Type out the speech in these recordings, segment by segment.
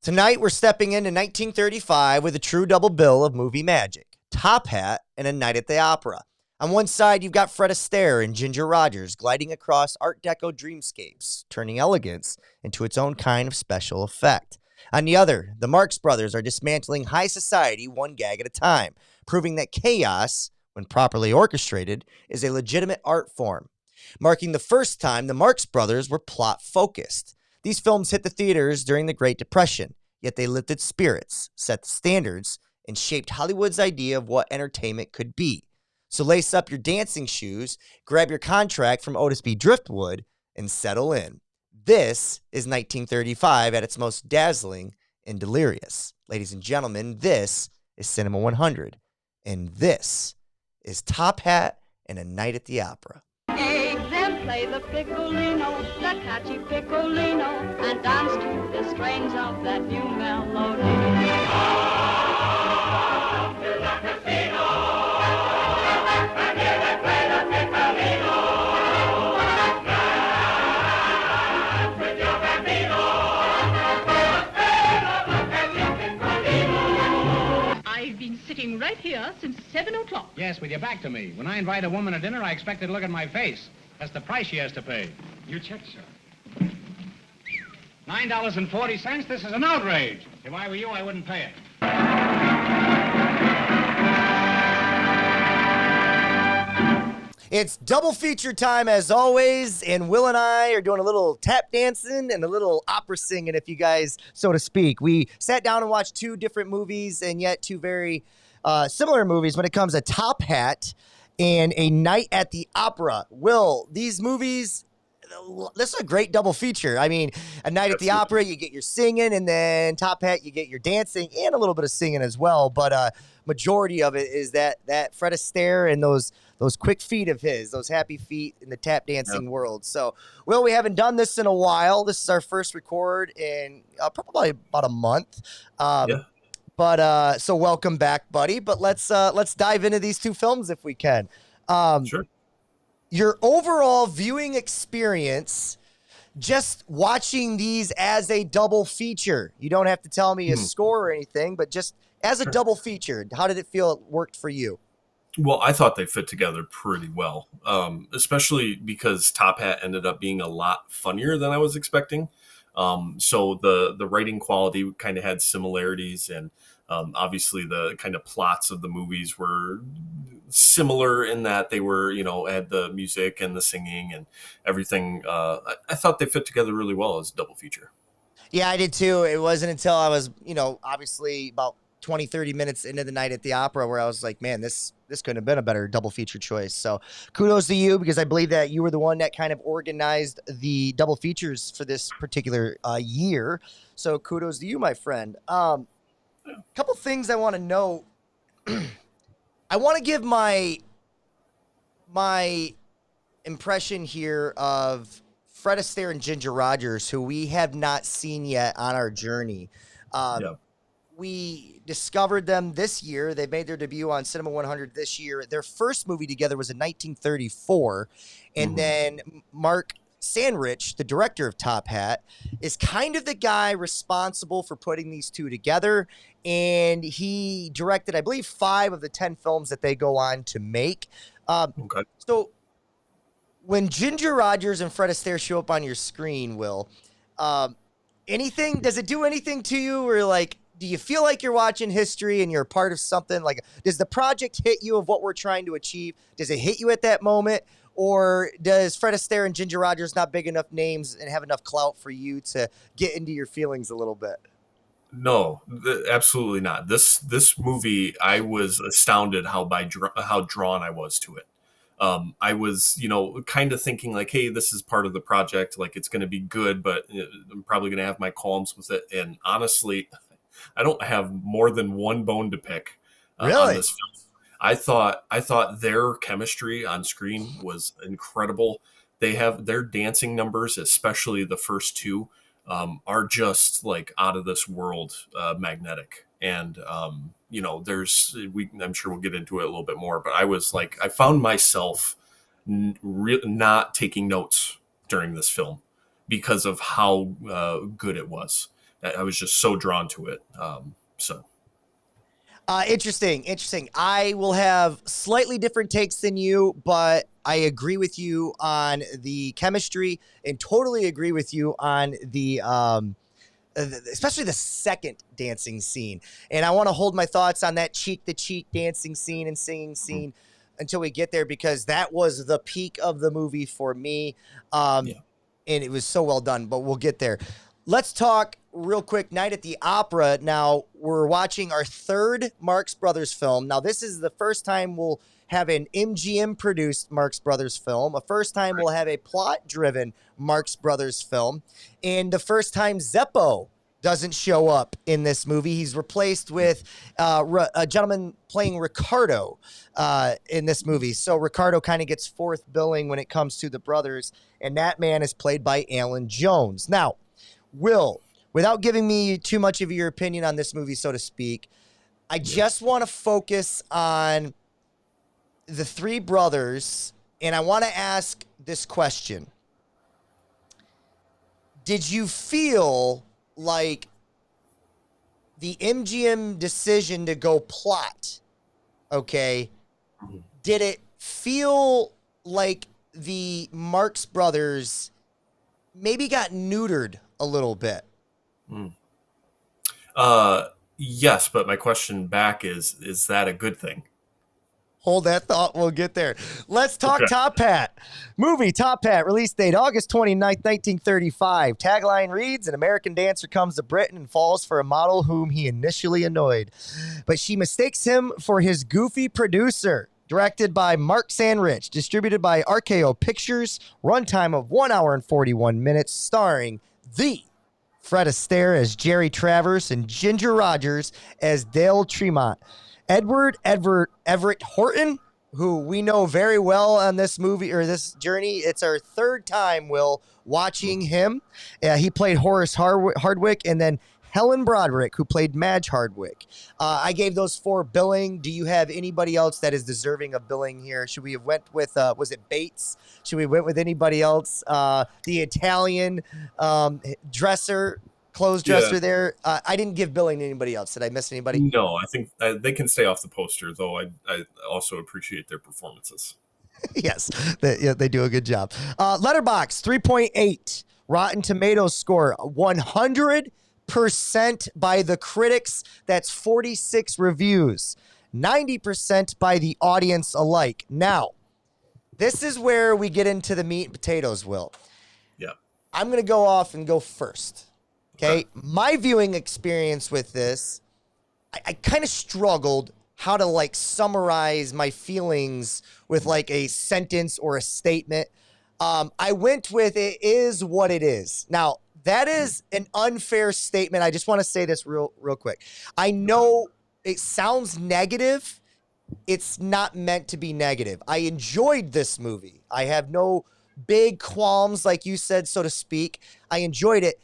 Tonight, we're stepping into 1935 with a true double bill of movie magic, Top Hat and A Night at the Opera. On one side, you've got Fred Astaire and Ginger Rogers gliding across Art Deco dreamscapes, turning elegance into its own kind of special effect. On the other, the Marx Brothers are dismantling high society one gag at a time, proving that chaos, when properly orchestrated, is a legitimate art form. Marking the first time the Marx Brothers were plot focused. These films hit the theaters during the Great Depression, yet they lifted spirits, set the standards, and shaped Hollywood's idea of what entertainment could be. So lace up your dancing shoes, grab your contract from Otis B. Driftwood, and settle in. This is 1935 at its most dazzling and delirious. Ladies and gentlemen, this is Cinema 100, and this is Top Hat and A Night at the Opera. Then play the piccolino, the catchy piccolino, and dance to the strains of that new melody. I've been sitting right here since 7 o'clock. Yes, with your back to me. When I invite a woman to dinner, I expect her to look at my face. That's the price she has to pay. You check, sir. $9.40? This is an outrage. If I were you, I wouldn't pay it. It's double feature time as always, and Will and I are doing a little tap dancing and a little opera singing, if you guys, so to speak. We sat down and watched two different movies, and yet two very similar movies when it comes to Top Hat and A Night at the Opera. Will, these movies, this is a great double feature. I mean, A Night at the Opera, you get your singing, and then Top Hat, you get your dancing and a little bit of singing as well. But majority of it is that Fred Astaire and those quick feet of his, those happy feet in the tap dancing world. So, Will, we haven't done this in a while. This is our first record in probably about a month. But so welcome back, buddy. But let's dive into these two films if we can. Sure. Your overall viewing experience, just watching these as a double feature. You don't have to tell me a score or anything, but just as a double feature, how did it feel it worked for you? Well, I thought they fit together pretty well, especially because Top Hat ended up being a lot funnier than I was expecting. So the writing quality kind of had similarities, and obviously the kind of plots of the movies were similar in that they were, had the music and the singing and everything. I thought they fit together really well as a double feature. Yeah, I did too. It wasn't until I was, obviously about 20, 30 minutes into the Night at the Opera where I was like, man, this couldn't have been a better double feature choice. So kudos to you, because I believe that you were the one that kind of organized the double features for this particular year. So kudos to you, my friend. Couple things I want to know. I want to give my impression here of Fred Astaire and Ginger Rogers, who we have not seen yet on our journey. We discovered them this year. They made their debut on Cinema 100 this year. Their first movie together was in 1934. And then Mark Sandrich, the director of Top Hat, is kind of the guy responsible for putting these two together. And he directed, I believe, 5 of the 10 films that they go on to make. So when Ginger Rogers and Fred Astaire show up on your screen, Will, does it do anything to you? Or like, do you feel like you're watching history and you're a part of something? Like, does the project hit you of what we're trying to achieve? Does it hit you at that moment? Or does Fred Astaire and Ginger Rogers not big enough names and have enough clout for you to get into your feelings a little bit? No, absolutely not. This movie, I was astounded how drawn I was to it. I was, kind of thinking like, hey, this is part of the project. Like, it's going to be good, but I'm probably going to have my qualms with it. And honestly, I don't have more than one bone to pick on this film. I thought their chemistry on screen was incredible. They have their dancing numbers, especially the first two, are just like out of this world, magnetic. And I'm sure we'll get into it a little bit more, but I found myself not taking notes during this film because of how good it was. I was just so drawn to it. So Interesting. I will have slightly different takes than you, but I agree with you on the chemistry and totally agree with you on the especially the second dancing scene. And I want to hold my thoughts on that cheek to cheek dancing scene and singing scene until we get there, because that was the peak of the movie for me. And it was so well done, but we'll get there. Let's talk real quick. Night at the Opera. Now we're watching our third Marx Brothers film. Now this is the first time we'll have an MGM produced Marx Brothers film. A first time we'll have a plot driven Marx Brothers film. And the first time Zeppo doesn't show up in this movie. He's replaced with a gentleman playing Ricardo in this movie. So Ricardo kind of gets fourth billing when it comes to the brothers. And that man is played by Alan Jones. Now, Will, without giving me too much of your opinion on this movie, so to speak, I just want to focus on the three brothers, and I want to ask this question. Did you feel like the MGM decision to go plot, okay, did it feel like the Marx Brothers maybe got neutered a little bit? Yes, but my question back is that a good thing? Hold that thought. We'll get there. Let's talk Okay. Top Hat. Movie Top Hat, release date August 29th, 1935. Tagline reads, an American dancer comes to Britain and falls for a model whom he initially annoyed, but she mistakes him for his goofy producer. Directed by Mark Sandrich, distributed by RKO Pictures, runtime of 1 hour and 41 minutes, starring the Fred Astaire as Jerry Travers and Ginger Rogers as Dale Tremont. Edward Everett Horton, who we know very well on this movie or this journey. It's our third time, Will, watching him. He played Horace Hardwick, and then Helen Broderick, who played Madge Hardwick. I gave those 4 billing. Do you have anybody else that is deserving of billing here? Should we have went with, was it Bates? Should we went with anybody else? The Italian clothes dresser there. I didn't give billing to anybody else. Did I miss anybody? No, I think they can stay off the poster, though I also appreciate their performances. Yes, they do a good job. Letterboxd 3.8. Rotten Tomatoes score 100% by the critics. That's 46 reviews. 90% by the audience alike. Now, this is where we get into the meat and potatoes, Will. Yeah. I'm going to go off and go first. Okay. My viewing experience with this, I kind of struggled how to like summarize my feelings with like a sentence or a statement. I went with it is what it is. Now, that is an unfair statement. I just want to say this real quick. I know it sounds negative. It's not meant to be negative. I enjoyed this movie. I have no big qualms, like you said, so to speak. I enjoyed it.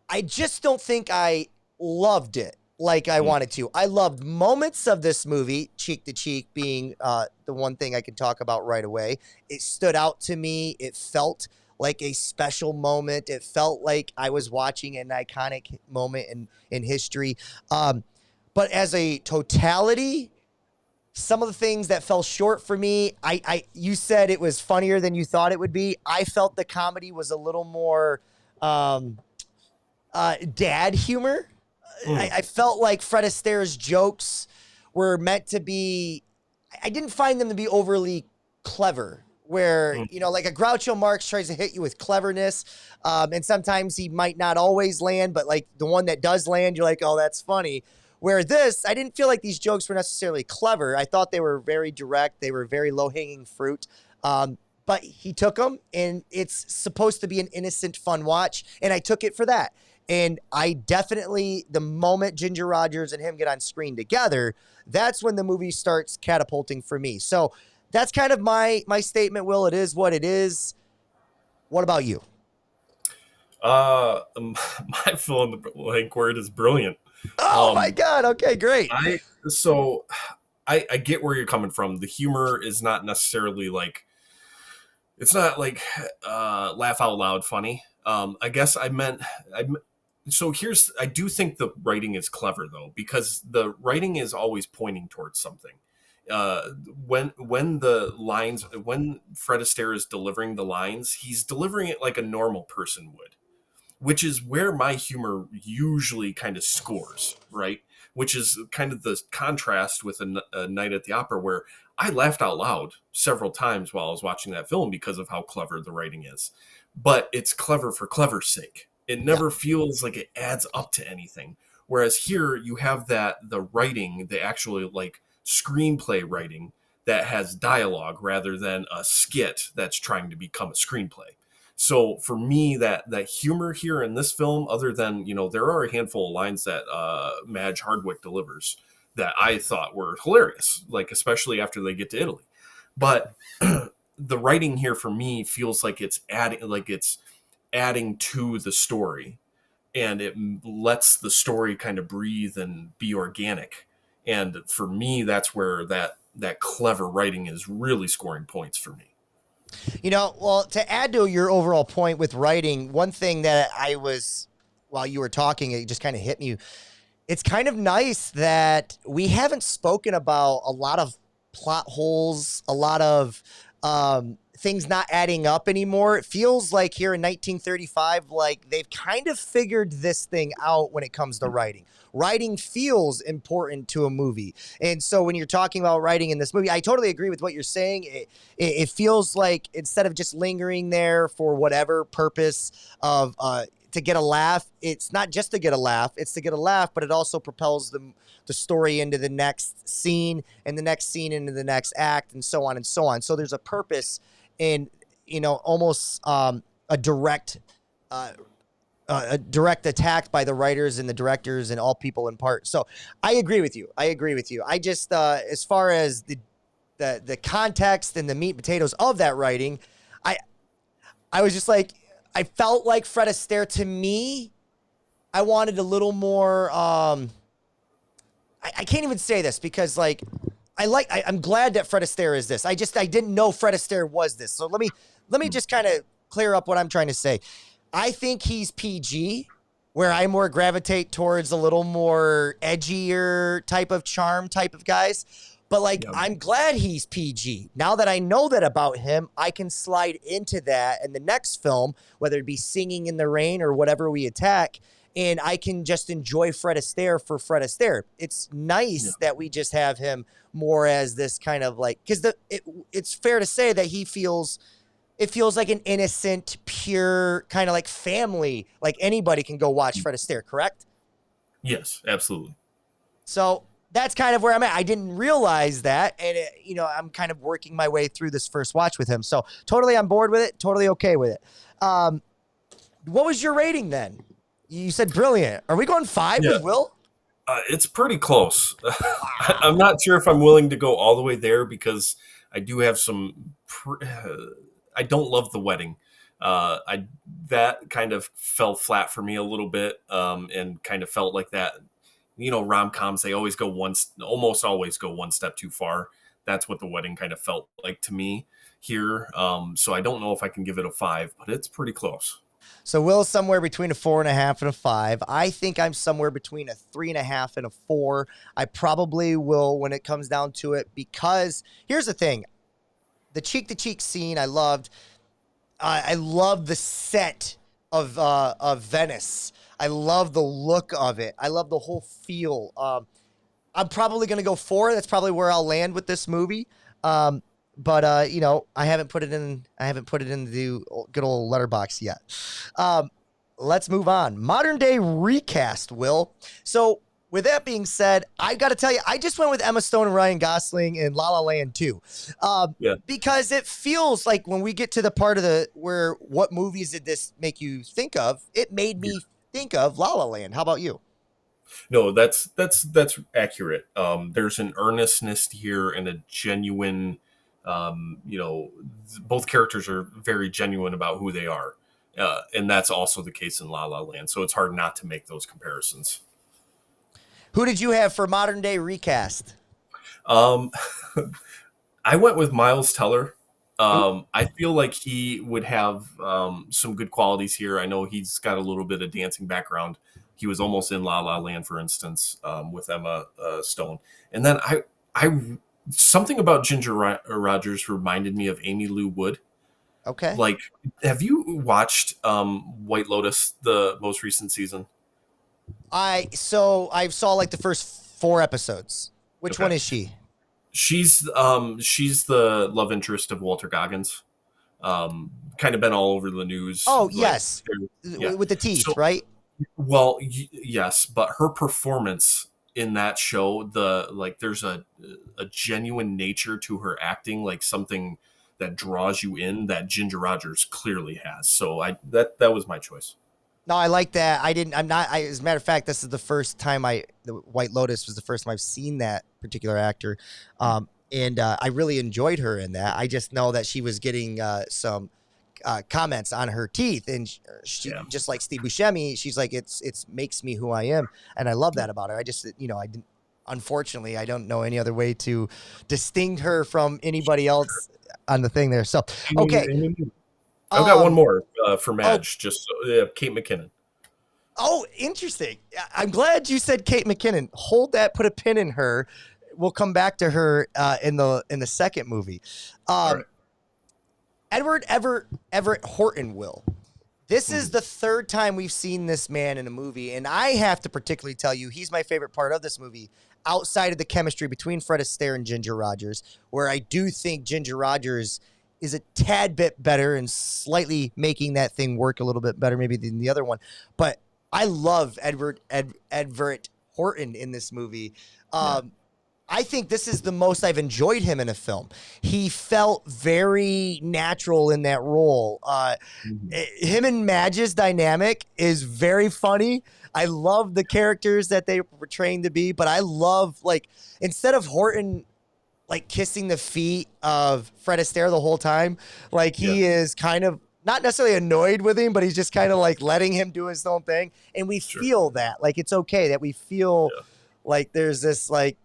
I just don't think I loved it like I wanted to. I loved moments of this movie, cheek to cheek being the one thing I can talk about right away. It stood out to me. It felt like a special moment. It felt like I was watching an iconic moment in history. But as a totality, some of the things that fell short for me, you said it was funnier than you thought it would be. I felt the comedy was a little more dad humor. I felt like Fred Astaire's jokes were meant to be, I didn't find them to be overly clever, where, you know, like a Groucho Marx tries to hit you with cleverness, and sometimes he might not always land, but like the one that does land, you're like, oh, that's funny. Where this, I didn't feel like these jokes were necessarily clever. I thought they were very direct. They were very low-hanging fruit. But he took them, and it's supposed to be an innocent, fun watch, and I took it for that. And I definitely, the moment Ginger Rogers and him get on screen together, that's when the movie starts catapulting for me. So that's kind of my statement, Will. It is what it is. What about you? My fill in the blank word is brilliant. Oh my God. Okay, great. I get where you're coming from. The humor is not necessarily like, it's not like laugh out loud funny. I guess I meant So I do think the writing is clever though, because the writing is always pointing towards something. Uh, when Fred Astaire is delivering the lines, he's delivering it like a normal person would, which is where my humor usually kind of scores, right? Which is kind of the contrast with a Night at the Opera, where I laughed out loud several times while I was watching that film because of how clever the writing is. But it's clever for clever's sake. It Yeah. never feels like it adds up to anything. Whereas here you have the writing, the actually like screenplay writing that has dialogue rather than a skit that's trying to become a screenplay. So for me, that humor here in this film, other than there are a handful of lines that Madge Hardwick delivers that I thought were hilarious, like especially after they get to Italy. But the writing here for me feels like it's adding to the story, and it lets the story kind of breathe and be organic. And for me, that's where that clever writing is really scoring points for me. Well, to add to your overall point with writing, one thing that while you were talking, it just kind of hit me. It's kind of nice that we haven't spoken about a lot of plot holes, a lot of things not adding up anymore. It feels like here in 1935, like they've kind of figured this thing out when it comes to writing. Writing feels important to a movie. And so when you're talking about writing in this movie, I totally agree with what you're saying. It feels like instead of just lingering there for whatever purpose of to get a laugh, it's not just to get a laugh, it's to get a laugh, but it also propels the story into the next scene and the next scene into the next act and so on and so on. So there's a purpose in, almost a direct attack by the writers and the directors and all people in part. So I agree with you. I just, as far as the context and the meat and potatoes of that writing, I was just like, I felt like Fred Astaire to me, I wanted a little more, I can't even say this because like, I'm glad that Fred Astaire is this. I didn't know Fred Astaire was this. So let me just kind of clear up what I'm trying to say. I think he's PG, where I more gravitate towards a little more edgier type of charm type of guys. But like, Yep. I'm glad he's PG. Now that I know that about him, I can slide into that in the next film, whether it be Singing in the Rain or whatever we attack. And I can just enjoy Fred Astaire for Fred Astaire. It's nice that we just have him more as this kind of like, because it's fair to say that it feels like an innocent, pure kind of like family. Like anybody can go watch Fred Astaire, correct? Yes, absolutely. So that's kind of where I'm at. I didn't realize that. And, I'm kind of working my way through this first watch with him. So totally on board with it. Totally okay with it. What was your rating then? You said brilliant. Are we going 5 with Will? It's pretty close. I'm not sure if I'm willing to go all the way there because I do have some. I don't love the wedding. That kind of fell flat for me a little bit, and kind of felt like that. Rom-coms, they always almost always go one step too far. That's what the wedding kind of felt like to me here. So I don't know if I can give it a 5, but it's pretty close. So Will's somewhere between a 4.5 and a 5. I think I'm somewhere between a 3.5 and a 4. I probably will when it comes down to it, because here's the thing. The cheek-to-cheek scene I loved. I love the set of Venice. I love the look of it. I love the whole feel. I'm probably going to go 4. That's probably where I'll land with this movie. But I haven't put it in the good old letterbox yet. Let's move on. Modern day recast, Will. So with that being said, I got to tell you, I just went with Emma Stone and Ryan Gosling in La La Land 2. Because it feels like when we get to the part of where what movies did this make you think of, it made me think of La La Land. How about you? No, that's accurate. There's an earnestness here and a genuine, both characters are very genuine about who they are. And that's also the case in La La Land. So it's hard not to make those comparisons. Who did you have for modern day recast? I went with Miles Teller. I feel like he would have some good qualities here. I know he's got a little bit of dancing background, He was almost in La La Land, for instance, with Emma Stone. And then I something about Ginger Rogers reminded me of Amy Lou Wood. Okay. Like, have you watched White Lotus, the most recent season? I saw like the first 4 episodes. Which Okay. one is she? She's the love interest of Walter Goggins. Kind of been all over the news. Oh, Like, yes. yeah. With the teeth, So, right? well, yes, but her performance in that show, there's a genuine nature to her acting, like something that draws you in that Ginger Rogers clearly has. So that was my choice. No, I like that. As a matter of fact, this is the first time the White Lotus was the first time I've seen that particular actor. And I really enjoyed her in that. I just know that she was getting some comments on her teeth, and she just like Steve Buscemi, she's like, it's makes me who I am. And I love that about her. I just, unfortunately, I don't know any other way to distinct her from anybody else on the thing there. So, okay. I've got one more for Madge, Kate McKinnon. Oh, interesting. I'm glad you said Kate McKinnon. Hold that, put a pin in her. We'll come back to her in the second movie. All right. Edward Everett Horton, Will. This is the third time we've seen this man in a movie, and I have to particularly tell you, he's my favorite part of this movie, outside of the chemistry between Fred Astaire and Ginger Rogers, where I do think Ginger Rogers is a tad bit better and slightly making that thing work a little bit better maybe than the other one. But I love Everett Horton in this movie. I think this is the most I've enjoyed him in a film. He felt very natural in that role. Him and Madge's dynamic is very funny. I love the characters that they were portraying to be, but I love, like, instead of Horton like kissing the feet of Fred Astaire the whole time, like he is kind of not necessarily annoyed with him, but he's just kind of like letting him do his own thing. And we feel that, like, it's okay that we feel like there's this like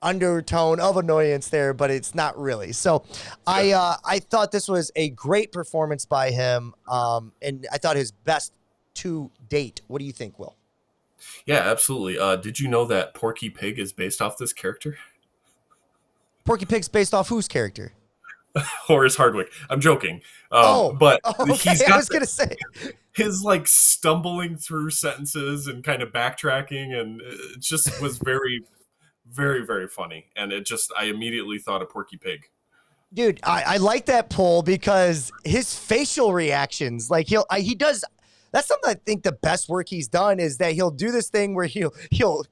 undertone of annoyance there, but it's not really. So I thought this was a great performance by him. And I thought his best to date. What do you think, Will? Yeah, absolutely. Did you know that Porky Pig is based off this character? Porky Pig's based off whose character? Horace Hardwick. I'm joking. Okay. He's got I was gonna say his like stumbling through sentences and kind of backtracking, and it just was very, very, very funny. And I immediately thought of Porky Pig. Dude, I like that poll because his facial reactions, like he does. That's something I think the best work he's done is that he'll do this thing where he'll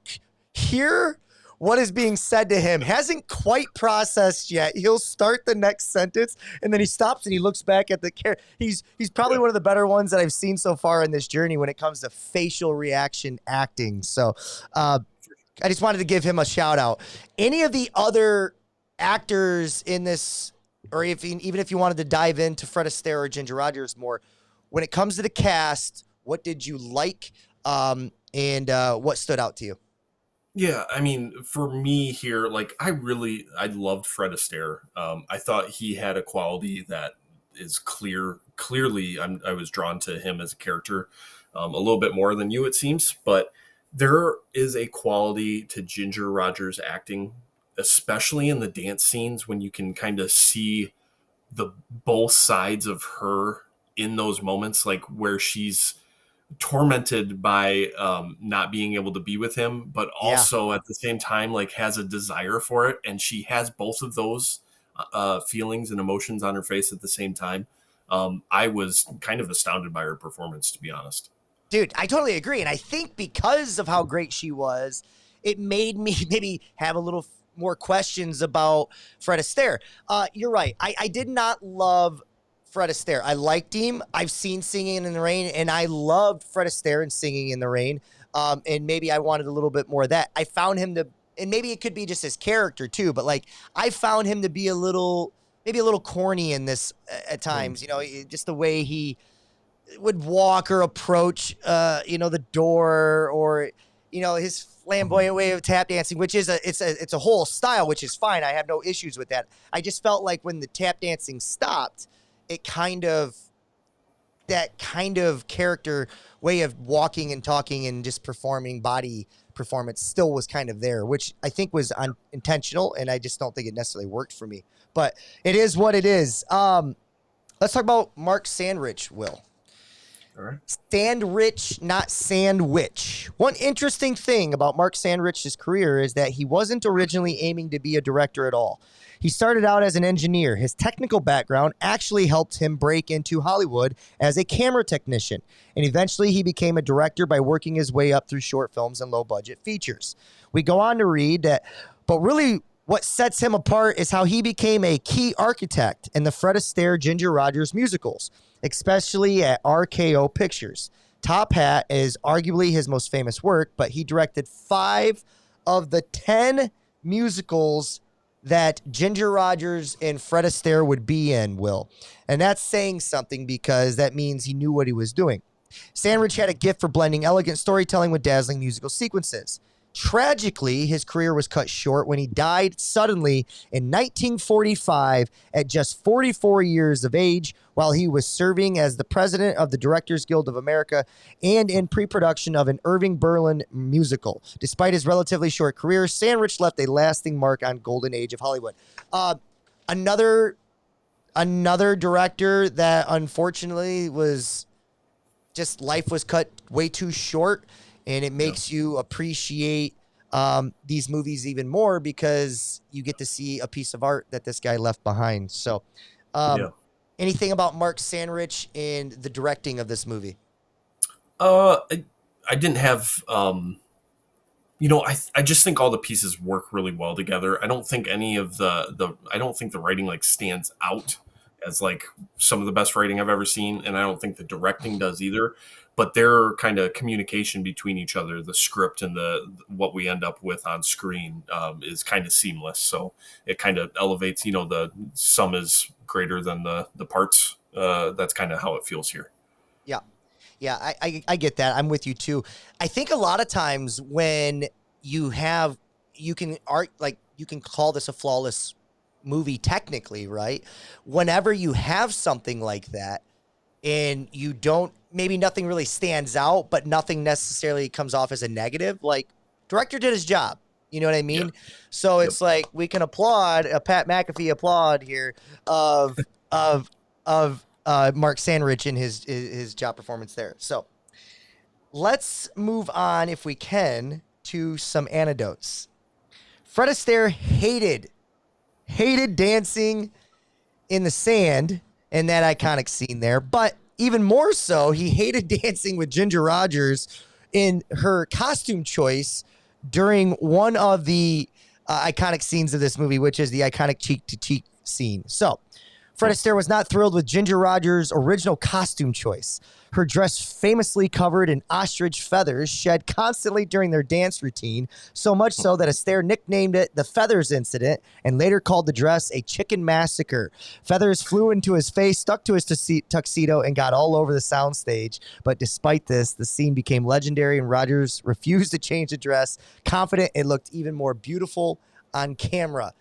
hear what is being said to him, hasn't quite processed yet. He'll start the next sentence and then he stops and he looks back at the character. He's probably one of the better ones that I've seen so far in this journey when it comes to facial reaction acting. So I just wanted to give him a shout out. Any of the other actors in this, or even if you wanted to dive into Fred Astaire or Ginger Rogers more, when it comes to the cast, what did you like and what stood out to you? Yeah, I mean, for me here, like I loved Fred Astaire. I thought he had a quality that is clearly I was drawn to him as a character a little bit more than you, it seems. But there is a quality to Ginger Rogers acting, especially in the dance scenes when you can kind of see the both sides of her in those moments, like where she's tormented by not being able to be with him, but also at the same time like has a desire for it, and she has both of those feelings and emotions on her face at the same time. I was kind of astounded by her performance, to be honest. Dude, I totally agree, and I think because of how great she was, it made me maybe have a little more questions about Fred Astaire. You're right. I did not love Fred Astaire. I liked him. I've seen Singing in the Rain, and I loved Fred Astaire and Singing in the Rain. And maybe I wanted a little bit more of that. I found him to, and maybe it could be just his character too, but like I found him to be maybe a little corny in this at times. You know, just the way he would walk or approach, the door, or his flamboyant way of tap dancing, which is it's a whole style, which is fine. I have no issues with that. I just felt like when the tap dancing stopped, it kind of that kind of character way of walking and talking and just performing body performance still was kind of there, which I think was unintentional, and I just don't think it necessarily worked for me. But it is what it is. Let's talk about Mark Sandrich, Will. All right. Sandrich, not Sandwich. One interesting thing about Mark Sandrich's career is that he wasn't originally aiming to be a director at all. He started out as an engineer. His technical background actually helped him break into Hollywood as a camera technician, and eventually he became a director by working his way up through short films and low-budget features. We go on to read that, but really what sets him apart is how he became a key architect in the Fred Astaire, Ginger Rogers musicals, especially at RKO Pictures. Top Hat is arguably his most famous work, but he directed 5 of the 10 musicals that Ginger Rogers and Fred Astaire would be in, Will. And that's saying something because that means he knew what he was doing. Sandrich had a gift for blending elegant storytelling with dazzling musical sequences. Tragically, his career was cut short when he died suddenly in 1945 at just 44 years of age while he was serving as the president of the Directors Guild of America and in pre-production of an Irving Berlin musical. Despite his relatively short career, Sandrich left a lasting mark on golden age of Hollywood. Another director that unfortunately was just life was cut way too short. And it makes you appreciate these movies even more because you get to see a piece of art that this guy left behind. So anything about Mark Sandrich and the directing of this movie? I didn't have, I just think all the pieces work really well together. I don't think any of I don't think the writing like stands out as like some of the best writing I've ever seen. And I don't think the directing does either. But their kind of communication between each other, the script and what we end up with on screen is kind of seamless. So it kind of elevates, the sum is greater than the parts. That's kind of how it feels here. Yeah. Yeah, I get that. I'm with you too. I think a lot of times when you can call this a flawless movie technically, right? Whenever you have something like that and you don't, maybe nothing really stands out, but nothing necessarily comes off as a negative. Like, director did his job. You know what I mean? Yeah. So it's like we can applaud a Pat McAfee applaud here of Mark Sandrich in his job performance there. So let's move on, if we can, to some anecdotes. Fred Astaire hated dancing in the sand in that iconic scene there, but even more so, he hated dancing with Ginger Rogers in her costume choice during one of the iconic scenes of this movie, which is the iconic cheek-to-cheek scene. So, Fred Astaire was not thrilled with Ginger Rogers' original costume choice. Her dress famously covered in ostrich feathers shed constantly during their dance routine, so much so that Astaire nicknamed it the Feathers Incident and later called the dress a chicken massacre. Feathers flew into his face, stuck to his tuxedo, and got all over the soundstage. But despite this, the scene became legendary and Rogers refused to change the dress, confident it looked even more beautiful on camera.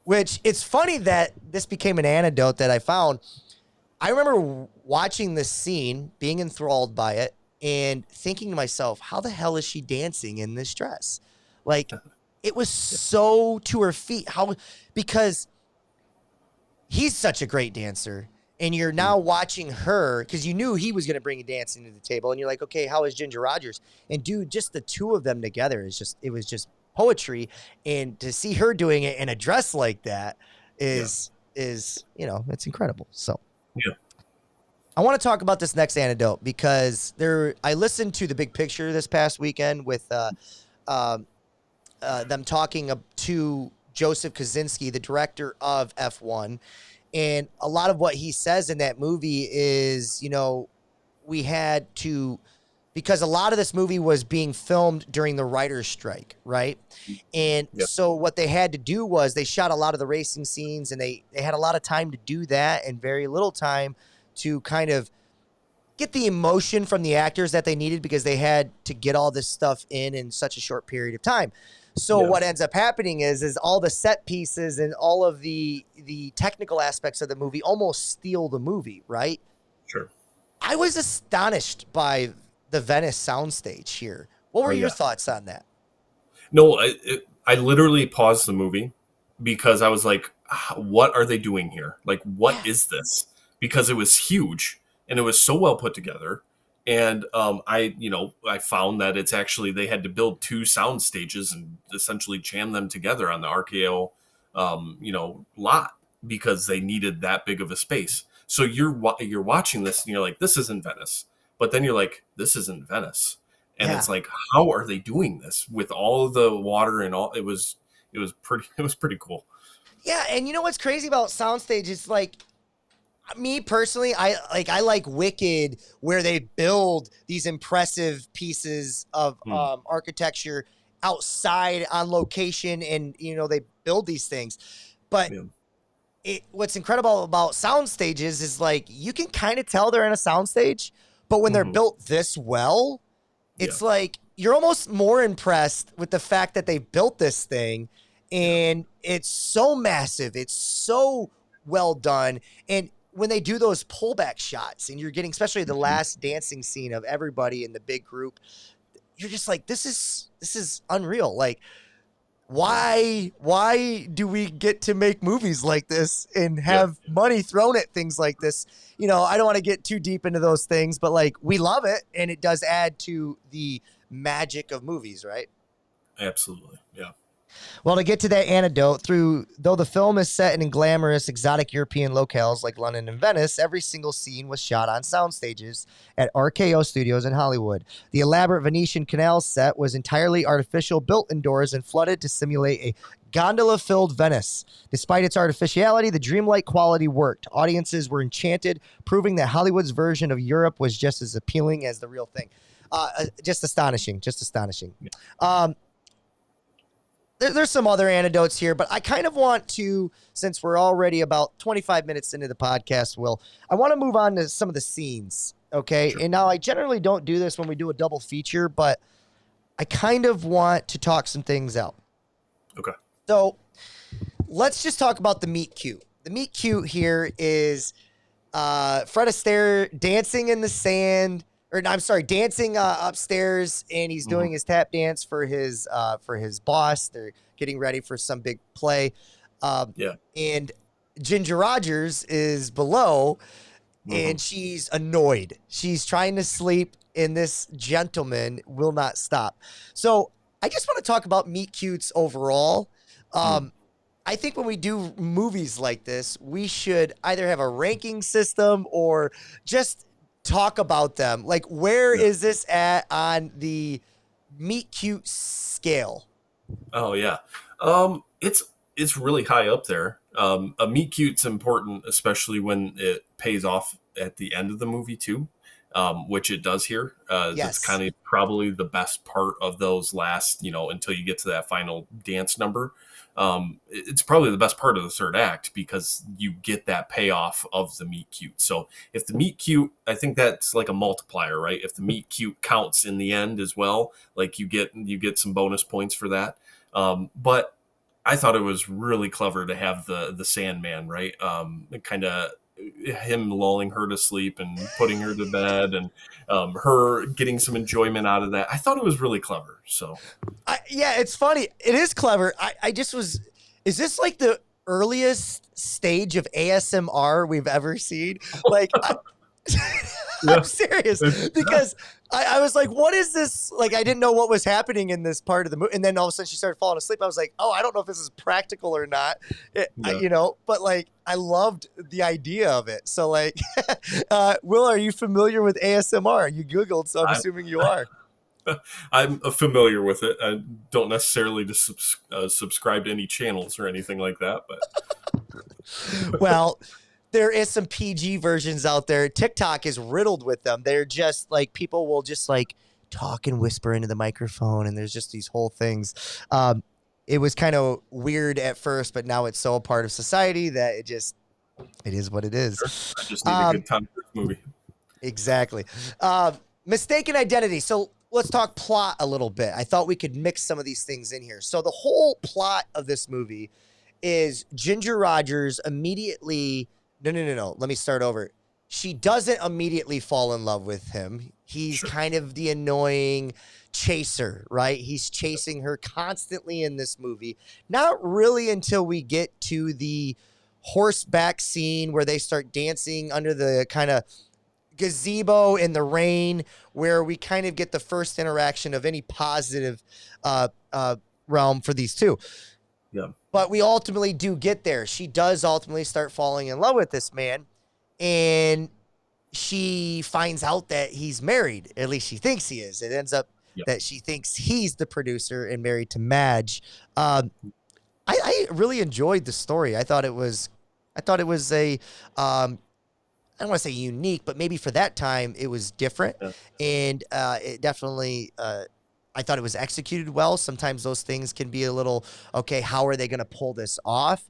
Which it's funny that this became an anecdote that I found. I remember watching this scene, being enthralled by it, and thinking to myself, how the hell is she dancing in this dress? Like, it was so to her feet. Because he's such a great dancer, and you're now watching her, because you knew he was going to bring a dancing to the table, and you're like, okay, how is Ginger Rogers? And dude, just the two of them together it was just poetry, and to see her doing it in a dress like that is it's incredible. So I want to talk about this next anecdote because I listened to The Big Picture this past weekend with them talking to Joseph Kosinski, the director of F1, and a lot of what he says in that movie is, we had to, because a lot of this movie was being filmed during the writer's strike, right? And so what they had to do was they shot a lot of the racing scenes, and they had a lot of time to do that and very little time to kind of get the emotion from the actors that they needed because they had to get all this stuff in such a short period of time. So what ends up happening is all the set pieces and all of the technical aspects of the movie almost steal the movie, right? Sure. I was astonished by the Venice soundstage here. What were Oh, your yeah. thoughts on that? No, I literally paused the movie because I was like, what are they doing here? Like, what Yeah. is this? Because it was huge and it was so well put together. And I found that it's actually they had to build two sound stages and essentially jam them together on the RKO, lot because they needed that big of a space. So you're watching this and you're like, this isn't Venice, but then you're like, this isn't Venice, and Yeah. it's like, how are they doing this with all of the water and all? It was pretty cool. Yeah, and you know what's crazy about soundstage is like me personally, I like Wicked, where they build these impressive pieces of architecture outside on location, and they build these things. But Yeah. what's incredible about sound stages is like you can kind of tell they're in a sound stage, but when they're Mhm. built this well, Yeah. it's like you're almost more impressed with the fact that they built this thing, Yeah. and it's so massive, it's so well done. And when they do those pullback shots and you're getting, especially the last dancing scene of everybody in the big group, you're just like, this is unreal. Like, why do we get to make movies like this and have money thrown at things like this? I don't want to get too deep into those things, but like, we love it, and it does add to the magic of movies, right? Absolutely. Yeah. Well, to get to that antidote, though the film is set in glamorous, exotic European locales like London and Venice, every single scene was shot on sound stages at RKO Studios in Hollywood. The elaborate Venetian canal set was entirely artificial, built indoors, and flooded to simulate a gondola-filled Venice. Despite its artificiality, the dreamlike quality worked. Audiences were enchanted, proving that Hollywood's version of Europe was just as appealing as the real thing. Just astonishing. There's some other anecdotes here, but I kind of want to, since we're already about 25 minutes into the podcast, Will, I want to move on to some of the scenes, okay? Sure. And now I generally don't do this when we do a double feature, but I kind of want to talk some things out. Okay. So let's just talk about the meet cute. The meet cute here is Fred Astaire dancing in the sand, dancing upstairs, and he's doing his tap dance for his boss. They're getting ready for some big play. And Ginger Rogers is below, and she's annoyed. She's trying to sleep, and this gentleman will not stop. So I just want to talk about meet cutes overall. I think when we do movies like this, we should either have a ranking system or just talk about them. Like, where is this at on the meet cute scale? Oh yeah. It's really high up there. A meet cute's important, especially when it pays off at the end of the movie too, which it does here. That's kind of probably the best part of those last, until you get to that final dance number. It's probably the best part of the third act because you get that payoff of the meet cute. So if the meet cute, I think that's like a multiplier, right? If the meet cute counts in the end as well, like you get some bonus points for that. But I thought it was really clever to have the Sandman, right? Kind of him lulling her to sleep and putting her to bed, and her getting some enjoyment out of that. I thought it was really clever. So, it's funny. It is clever. Is this like the earliest stage of ASMR we've ever seen? Like, I'm serious, because I was like, what is this? Like, I didn't know what was happening in this part of the movie. And then all of a sudden she started falling asleep. I was like, oh, I don't know if this is practical or not, but like, I loved the idea of it. So like, Will, are you familiar with ASMR? You Googled, so I'm assuming you are. I'm familiar with it. I don't necessarily subscribe to any channels or anything like that, but well, there is some PG versions out there. TikTok is riddled with them. They're just like, people will just like talk and whisper into the microphone, and there's just these whole things. It was kind of weird at first, but now it's so a part of society that it is what it is. Sure. I just need a good time for this movie. Exactly. Mistaken identity. So let's talk plot a little bit. I thought we could mix some of these things in here. So the whole plot of this movie is Ginger Rogers immediately... No. Let me start over. she doesn't immediately fall in love with him. He's kind of the annoying chaser, right? He's chasing her constantly in this movie. Not really until we get to the horseback scene where they start dancing under the kind of gazebo in the rain, where we kind of get the first interaction of any positive realm for these two. Yeah. But we ultimately do get there. She does ultimately start falling in love with this man, and she finds out that he's married. At least she thinks he is. It ends up that she thinks he's the producer and married to Madge. I really enjoyed the story. I thought it was a I don't want to say unique, but maybe for that time it was different. Yeah. And it definitely, I thought it was executed well. Sometimes those things can be a little, okay, how are they going to pull this off?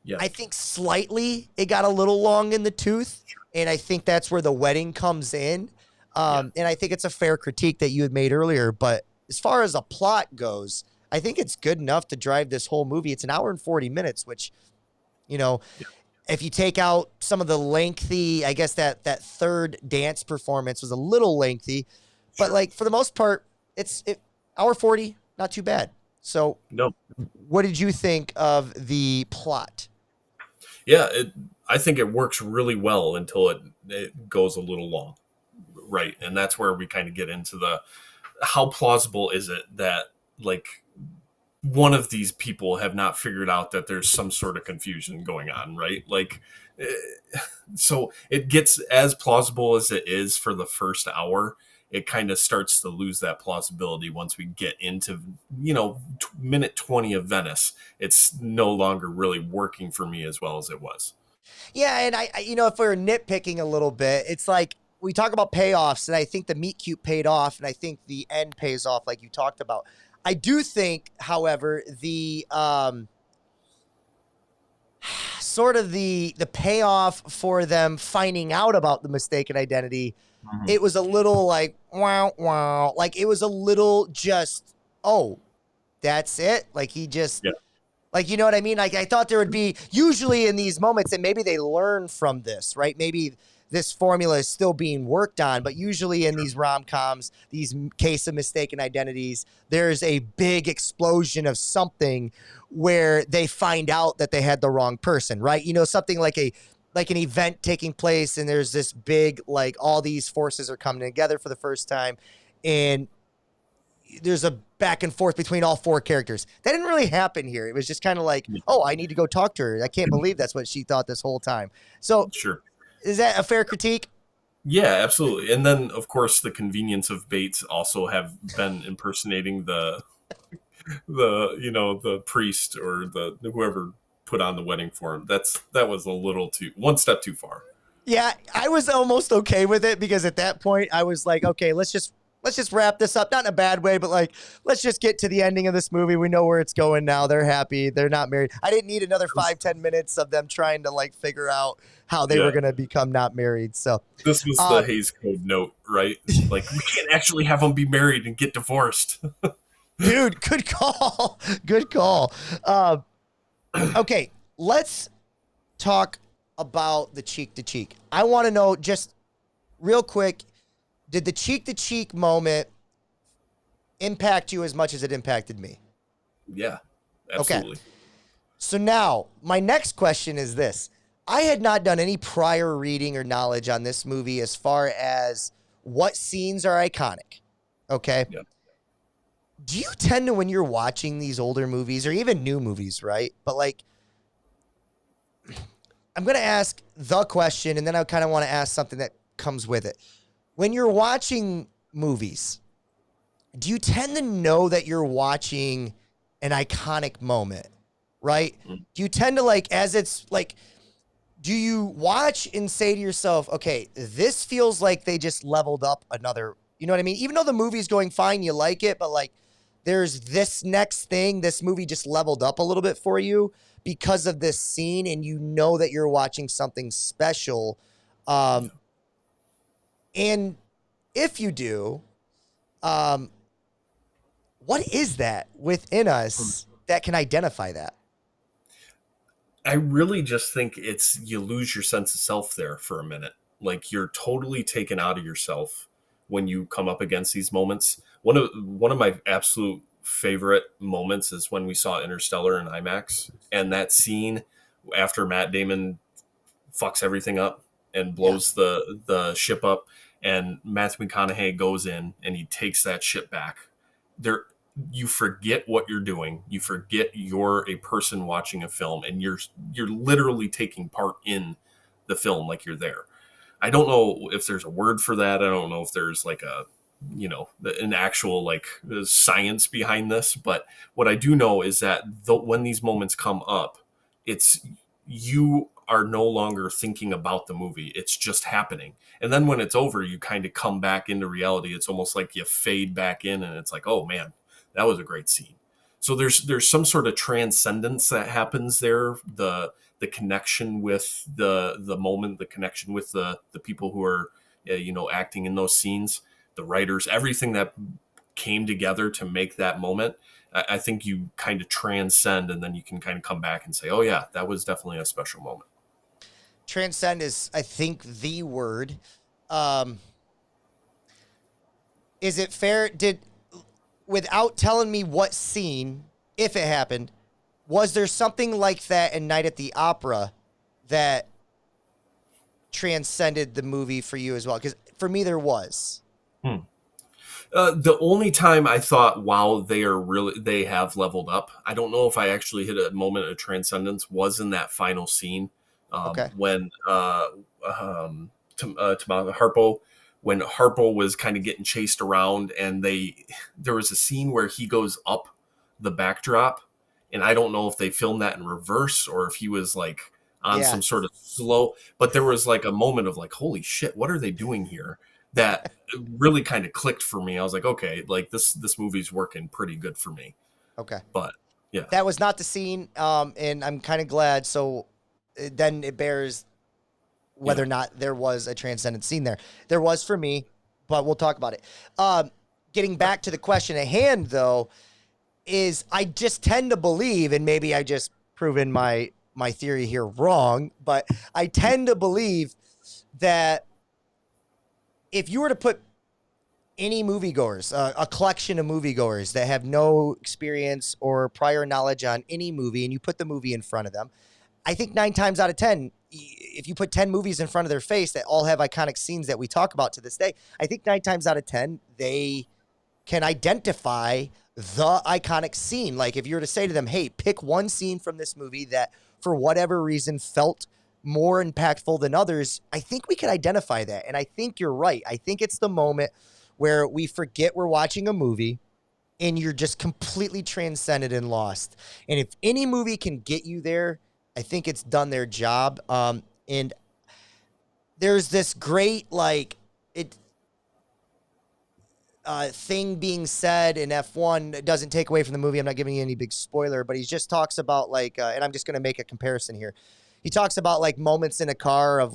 Yeah. I think slightly it got a little long in the tooth. And I think that's where the wedding comes in. And I think it's a fair critique that you had made earlier. But as far as a plot goes, I think it's good enough to drive this whole movie. It's an hour and 40 minutes, which, you know, if you take out some of the lengthy, I guess that third dance performance was a little lengthy, but like for the most part, it's hour 40, not too bad. So what did you think of the plot? Yeah, I think it works really well until it goes a little long. Right. And that's where we kind of get into how plausible is it that like one of these people have not figured out that there's some sort of confusion going on, right? Like, so it gets as plausible as it is for the first hour. It kind of starts to lose that plausibility once we get into, minute 20 of Venice. It's no longer really working for me as well as it was. Yeah. And I if we're nitpicking a little bit, it's like we talk about payoffs, and I think the meet cute paid off, and I think the end pays off like you talked about. I do think, however, the sort of the payoff for them finding out about the mistaken identity, it was a little like, wow. Like, it was a little just, oh, that's it? Like, he just, like, you know what I mean? Like, I thought there would be, usually in these moments, and maybe they learn from this, right? Maybe this formula is still being worked on, but usually in these rom-coms, these case of mistaken identities, there's a big explosion of something where they find out that they had the wrong person, right? You know, something like an event taking place, and there's this big, like, all these forces are coming together for the first time, and there's a back and forth between all four characters. That didn't really happen here. It was just kind of like, oh, I need to go talk to her. I can't believe that's what she thought this whole time. So is that a fair critique? Yeah, absolutely. And then, of course, the convenience of Bates also have been impersonating the priest or the whoever put on the wedding for him. That was a little one step too far. Yeah, I was almost okay with it, because at that point I was like, okay, let's just wrap this up. Not in a bad way, but like, let's just get to the ending of this movie. We know where it's going now. They're happy. They're not married. I didn't need another 5-10 minutes of them trying to like figure out how they were going to become not married. So this was the Hays Code note, right? Like, we can't actually have them be married and get divorced. Dude, good call. Good call. Okay, let's talk about the cheek to cheek. I want to know, just real quick, did the cheek-to-cheek moment impact you as much as it impacted me? Yeah, absolutely. Okay. So now, my next question is this. I had not done any prior reading or knowledge on this movie as far as what scenes are iconic, okay? Yeah. Do you tend to, when you're watching these older movies, or even new movies, right? But like, I'm going to ask the question, and then I kind of want to ask something that comes with it. When you're watching movies, do you tend to know that you're watching an iconic moment, right? Do you tend to, like, as it's like, do you watch and say to yourself, okay, this feels like they just leveled up another, you know what I mean? Even though the movie's going fine, you like it, but like, there's this next thing, this movie just leveled up a little bit for you because of this scene, and you know that you're watching something special. And if you do, what is that within us that can identify that? I really just think you lose your sense of self there for a minute. Like you're totally taken out of yourself when you come up against these moments. One of my absolute favorite moments is when we saw Interstellar in IMAX, and that scene after Matt Damon fucks everything up and Yeah. blows the ship up, and Matthew McConaughey goes in and he takes that ship back. There, you forget what you're doing. You forget you're a person watching a film, and you're literally taking part in the film like you're there. I don't know if there's a word for that. I don't know if there's like a, an actual like science behind this. But what I do know is that when these moments come up, it's you are no longer thinking about the movie. It's just happening. And then when it's over, you kind of come back into reality. It's almost like you fade back in, and it's like, oh man, that was a great scene. So there's some sort of transcendence that happens there. The connection with the moment, the connection with the people who are acting in those scenes, the writers, everything that came together to make that moment. I think you kind of transcend, and then you can kind of come back and say, oh yeah, that was definitely a special moment. Transcend is, I think, the word. Um, is it fair? Without telling me what scene, if it happened, was there something like that in Night at the Opera that transcended the movie for you as well? Because for me, there was. Hmm. The only time I thought, wow, they have leveled up. I don't know if I actually hit a moment of transcendence was in that final scene Okay. when Harpo, when Harpo was kind of getting chased around, and there was a scene where he goes up the backdrop, and I don't know if they filmed that in reverse or if he was like on Yeah. some sort of slow, but there was like a moment of like, holy shit, what are they doing here? That really kind of clicked for me. I was like, okay, like this movie's working pretty good for me. Okay. But yeah, That was not the scene, and I'm kind of glad. So then it bears whether yeah, or not there was a transcendent scene there. There was for me, but we'll talk about it. Getting back to the question at hand, though, is I just tend to believe, and maybe I just proven my theory here wrong, but I tend to believe that if you were to put any moviegoers, a collection of moviegoers that have no experience or prior knowledge on any movie, and you put the movie in front of them, I think 9 times out of 10, if you put 10 movies in front of their face that all have iconic scenes that we talk about to this day, I think 9 times out of 10, they can identify the iconic scene. Like if you were to say to them, hey, pick one scene from this movie that for whatever reason felt more impactful than others, I think we could identify that. And I think you're right. I think it's the moment where we forget we're watching a movie and you're just completely transcended and lost. And if any movie can get you there, I think it's done their job. And there's this great thing being said in F1. It doesn't take away from the movie. I'm not giving you any big spoiler, but he just talks about and I'm just going to make a comparison here. He talks about like moments in a car of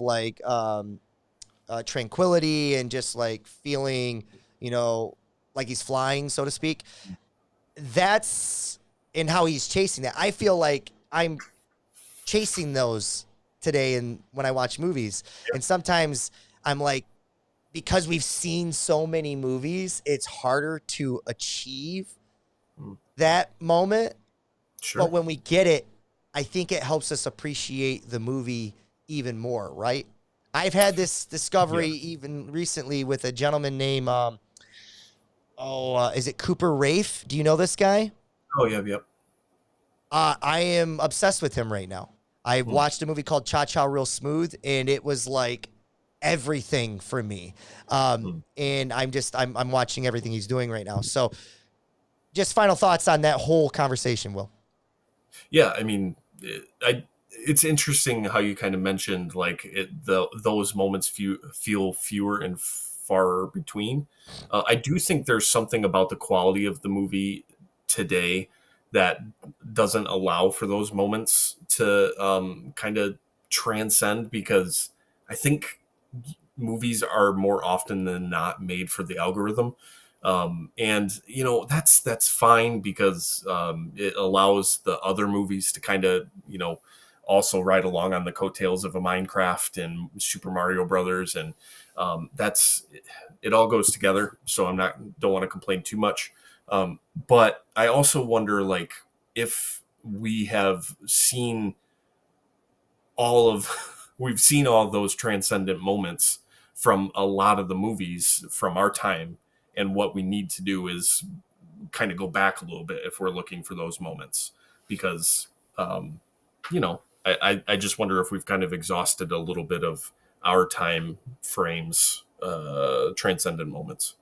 tranquility and just like feeling, like he's flying, so to speak. That's in how he's chasing that. I feel like I'm chasing those today and when I watch movies. And sometimes I'm like, because we've seen so many movies, it's harder to achieve that moment. sure, But when we get it, I think it helps us appreciate the movie even more, right? I've had this discovery even recently with a gentleman named, is it Cooper Rafe? Do you know this guy? oh yeah, yep. I am obsessed with him right now. I watched a movie called Cha Cha Real Smooth, and it was like everything for me. And I'm watching everything he's doing right now. So just final thoughts on that whole conversation, Will. Yeah, I mean, it's interesting how you kind of mentioned like those moments feel fewer and far between. I do think there's something about the quality of the movie today that doesn't allow for those moments to kind of transcend, because I think movies are more often than not made for the algorithm. And that's fine, because it allows the other movies to kind of also ride along on the coattails of a Minecraft and Super Mario Brothers, and it all goes together. So don't want to complain too much. But I also wonder, like, if we have seen we've seen all of those transcendent moments from a lot of the movies from our time, and what we need to do is kind of go back a little bit if we're looking for those moments, because I just wonder if we've kind of exhausted a little bit of our time frames, transcendent moments.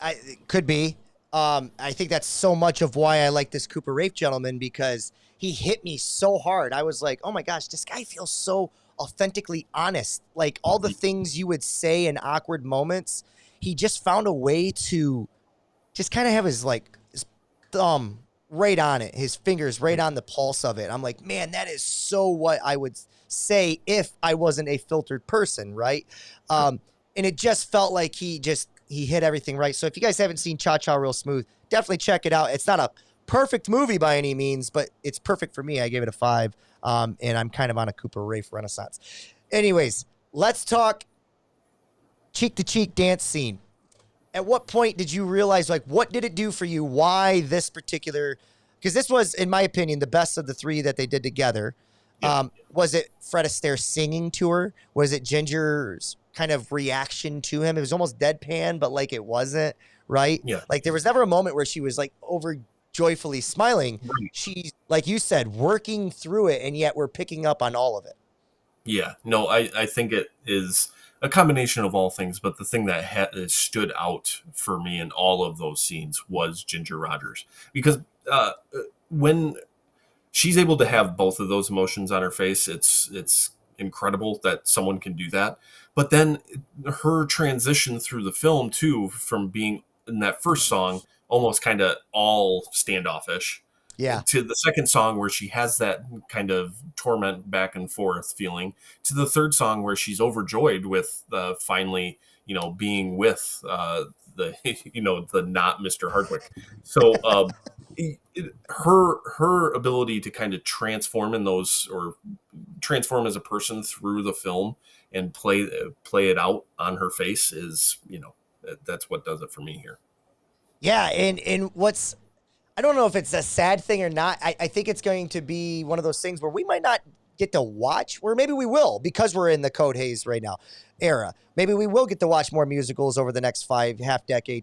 It could be. I think that's so much of why I like this Cooper Raiff gentleman, because he hit me so hard. I was like, oh my gosh, this guy feels so authentically honest. Like all the things you would say in awkward moments, he just found a way to just kind of have his thumb right on it, his fingers right on the pulse of it. I'm like, man, that is so what I would say if I wasn't a filtered person, right? And it just felt like he hit everything right. So if you guys haven't seen Cha Cha Real Smooth, definitely check it out. It's not a perfect movie by any means, but it's perfect for me. I gave it a 5, and I'm kind of on a Cooper Raiff renaissance. Anyways, let's talk cheek-to-cheek dance scene. At what point did you realize, like, what did it do for you? Why this particular? Because this was, in my opinion, the best of the 3 that they did together. Yeah. Was it Fred Astaire singing to her? Was it Ginger's kind of reaction to him? It was almost deadpan, but like it wasn't, right? Yeah. Like there was never a moment where she was like overjoyfully smiling. Right. She's, like you said, working through it, and yet we're picking up on all of it. Yeah. No, I think it is a combination of all things, but the thing that stood out for me in all of those scenes was Ginger Rogers, because when she's able to have both of those emotions on her face, it's incredible that someone can do that. But then her transition through the film too, from being in that first song almost kind of all standoffish, to the second song where she has that kind of torment back and forth feeling, to the third song where she's overjoyed with finally, being with the not Mr. Hardwick. So her ability to kind of transform in those, or transform as a person through the film and play it out on her face is, that's what does it for me here. Yeah. And what's, I don't know if it's a sad thing or not. I think it's going to be one of those things where we might not get to watch, or maybe we will, because we're in the Code Haze right now era. Maybe we will get to watch more musicals over the next decade.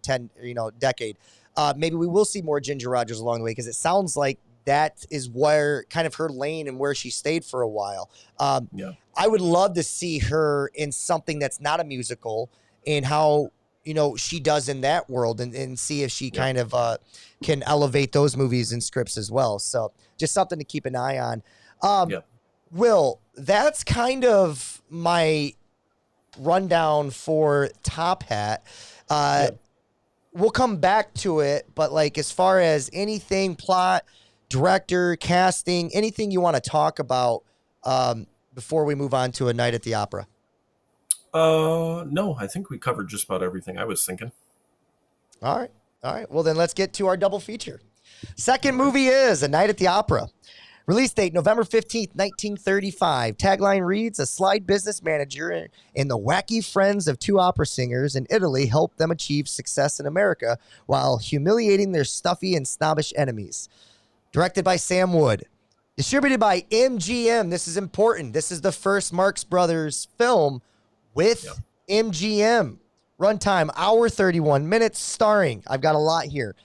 Maybe we will see more Ginger Rogers along the way, because it sounds like that is where kind of her lane and where she stayed for a while. I would love to see her in something that's not a musical, and how, she does in that world, and see if she kind of can elevate those movies and scripts as well. So just something to keep an eye on. Will, that's kind of my rundown for Top Hat. We'll come back to it, but like, as far as anything, plot, director, casting, anything you want to talk about before we move on to A Night at the Opera? No, I think we covered just about everything I was thinking. All right. Well, then let's get to our double feature. Second movie is A Night at the Opera. Release date, November 15th, 1935. Tagline reads, a sly business manager and the wacky friends of 2 opera singers in Italy help them achieve success in America while humiliating their stuffy and snobbish enemies. Directed by Sam Wood. Distributed by MGM. This is important. This is the first Marx Brothers film with MGM. Runtime, hour 31 minutes, starring, I've got a lot here,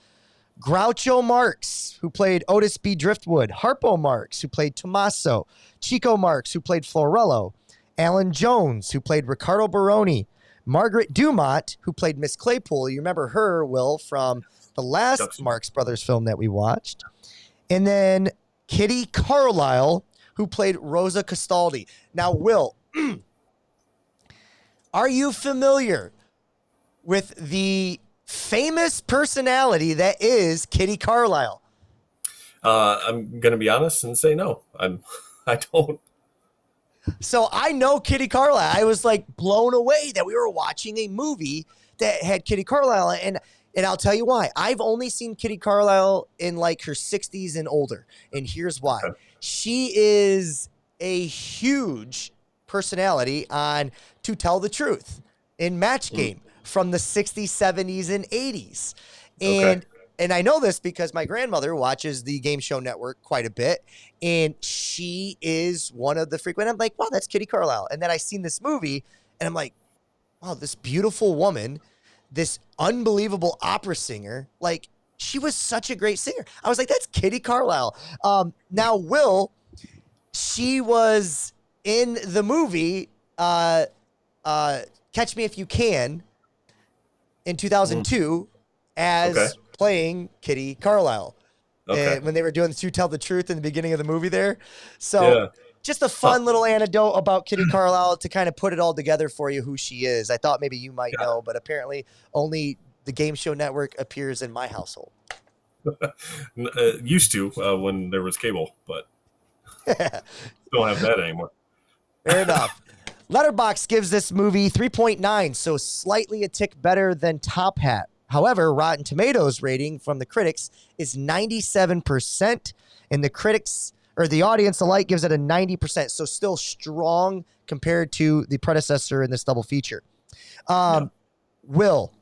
Groucho Marx, who played Otis B. Driftwood, Harpo Marx, who played Tommaso, Chico Marx, who played Florello, Alan Jones, who played Ricardo Baroni, Margaret Dumont, who played Miss Claypool. You remember her, Will, from the last Marx Brothers film that we watched. And then Kitty Carlisle, who played Rosa Castaldi. Now, Will, are you familiar with the famous personality that is Kitty Carlisle? I'm gonna be honest and say no. I don't. So I know Kitty Carlisle. I was like blown away that we were watching a movie that had Kitty Carlisle, and I'll tell you why. I've only seen Kitty Carlisle in like her 60s and older, and here's why. Okay. She is a huge personality on To Tell the Truth in Match Game from the 60s, 70s, and 80s. And I know this because my grandmother watches the Game Show Network quite a bit, and she is one of the frequent. I'm like, wow, that's Kitty Carlisle. And then I seen this movie, and I'm like, wow, this beautiful woman, this unbelievable opera singer, like, she was such a great singer. I was like, that's Kitty Carlisle. Now, Will, she was in the movie Catch Me If You Can in 2002 as playing Kitty Carlisle. When they were doing To Tell the Truth in the beginning of the movie there. So just a fun little anecdote about Kitty Carlisle to kind of put it all together for you, who she is. I thought maybe you might know, but apparently only the Game Show Network appears in my household. Used to when there was cable, but don't have that anymore. Fair enough. Letterboxd gives this movie 3.9, so slightly a tick better than Top Hat. However, Rotten Tomatoes rating from the critics is 97%, and the critics or the audience alike gives it a 90%, so still strong compared to the predecessor in this double feature. Will,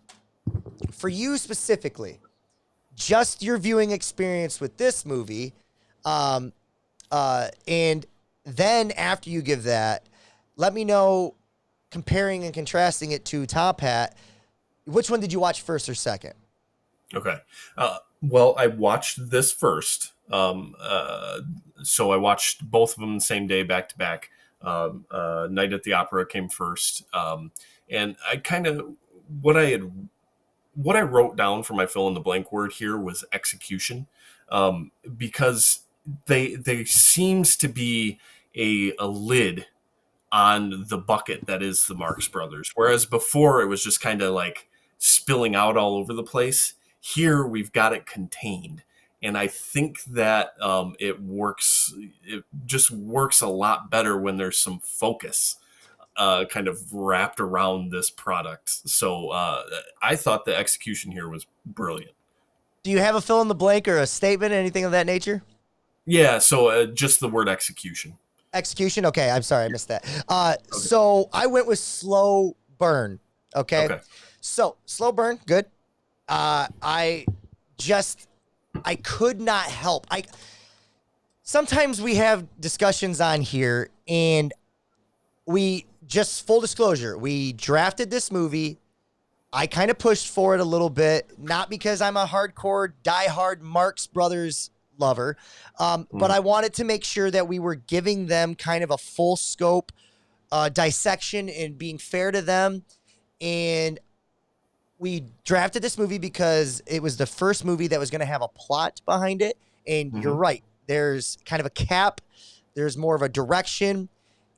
for you specifically, just your viewing experience with this movie, and then after you give that, let me know, comparing and contrasting it to Top Hat, which one did you watch first or second? Okay. Well, I watched this first. So I watched both of them the same day, back to back. Night at the Opera came first. And I kind of, what I wrote down for my fill in the blank word here was execution. Because they seems to be a lid on the bucket that is the Marx Brothers. Whereas before it was just kind of like spilling out all over the place. Here we've got it contained. And I think that it just works a lot better when there's some focus kind of wrapped around this product. So I thought the execution here was brilliant. Do you have a fill in the blank or a statement, anything of that nature? Yeah, so just the word execution. Execution? Okay, I'm sorry, I missed that. So I went with slow burn. Okay. So slow burn, good. I could not help. Sometimes we have discussions on here, and we just, full disclosure, we drafted this movie. I kind of pushed for it a little bit, not because I'm a hardcore, diehard Marx Brothers lover, but I wanted to make sure that we were giving them kind of a full scope dissection and being fair to them. And we drafted this movie because it was the first movie that was going to have a plot behind it. And you're right. There's kind of a cap. There's more of a direction,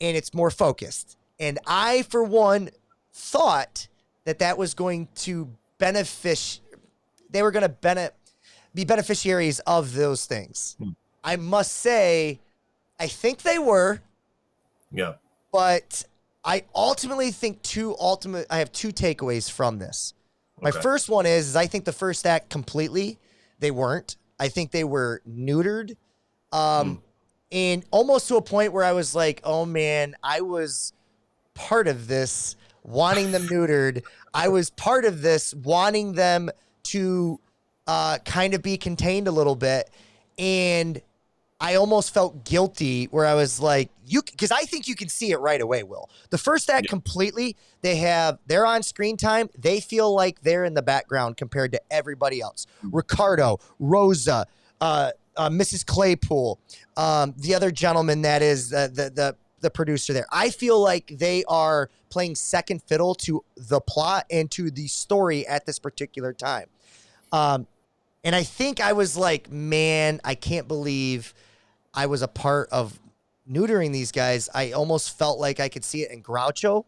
and it's more focused. And I, for one, thought that was going to they were going to be beneficiaries of those things. I must say, I think they were. Yeah. But I ultimately think I have two takeaways from this. My first one is I think the first act completely, they weren't. I think they were neutered. And almost to a point where I was like, oh man, I was part of this, wanting them neutered. I was part of this, wanting them to kind of be contained a little bit. And I almost felt guilty where I was like, because I think you can see it right away, Will. The first act completely, they're on screen time. They feel like they're in the background compared to everybody else. Ricardo, Rosa, Mrs. Claypool, the other gentleman that is the producer there. I feel like they are playing second fiddle to the plot and to the story at this particular time. And I think I was like, man, I can't believe I was a part of neutering these guys. I almost felt like I could see it in Groucho.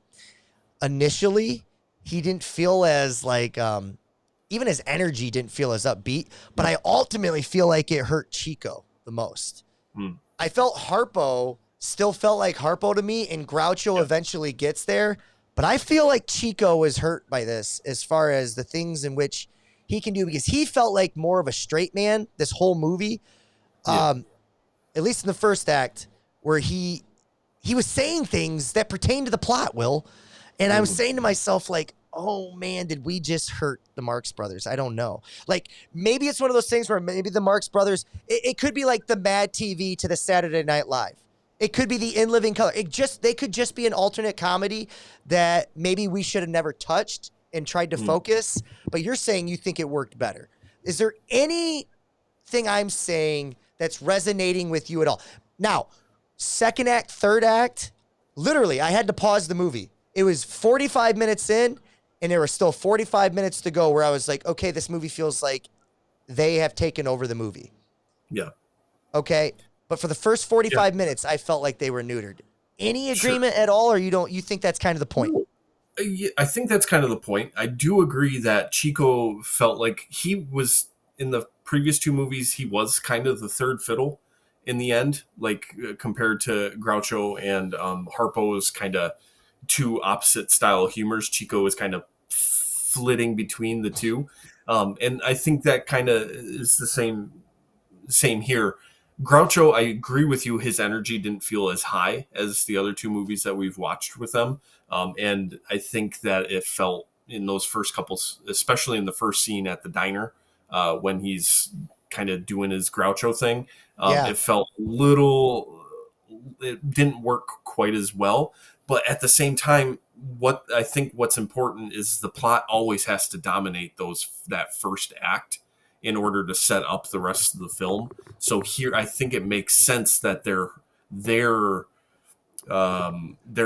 Initially, he didn't feel as like, even his energy didn't feel as upbeat, but I ultimately feel like it hurt Chico the most. I felt Harpo still felt like Harpo to me, and Groucho eventually gets there, but I feel like Chico was hurt by this as far as the things in which he can do, because he felt like more of a straight man this whole movie. At least in the first act, where he he was saying things that pertain to the plot, Will. And I was saying to myself, like, oh man, did we just hurt the Marx Brothers? I don't know. Like, maybe it's one of those things where maybe the Marx Brothers, it could be like the Mad TV to the Saturday Night Live. It could be the In Living Color. They could just be an alternate comedy that maybe we should have never touched and tried to focus. But you're saying you think it worked better. Is there anything I'm saying that's resonating with you at all? Now, second act, third act, literally, I had to pause the movie. It was 45 minutes in, and there were still 45 minutes to go where I was like, okay, this movie feels like they have taken over the movie. Yeah. Okay. But for the first 45 minutes, I felt like they were neutered. Any agreement at all, or you think that's kind of the point? Yeah, I think that's kind of the point. I do agree that Chico felt like he was in the previous two movies. He was kind of the third fiddle in the end, like compared to Groucho and Harpo's kind of two opposite style humors. Chico is kind of flitting between the two. And I think that kind of is the same here. Groucho, I agree with you. His energy didn't feel as high as the other two movies that we've watched with them. And I think that it felt in those first couple, especially in the first scene at the diner, when he's kind of doing his Groucho thing, it felt it didn't work quite as well. But at the same time, what's important is the plot always has to dominate that first act in order to set up the rest of the film. So here, I think it makes sense that their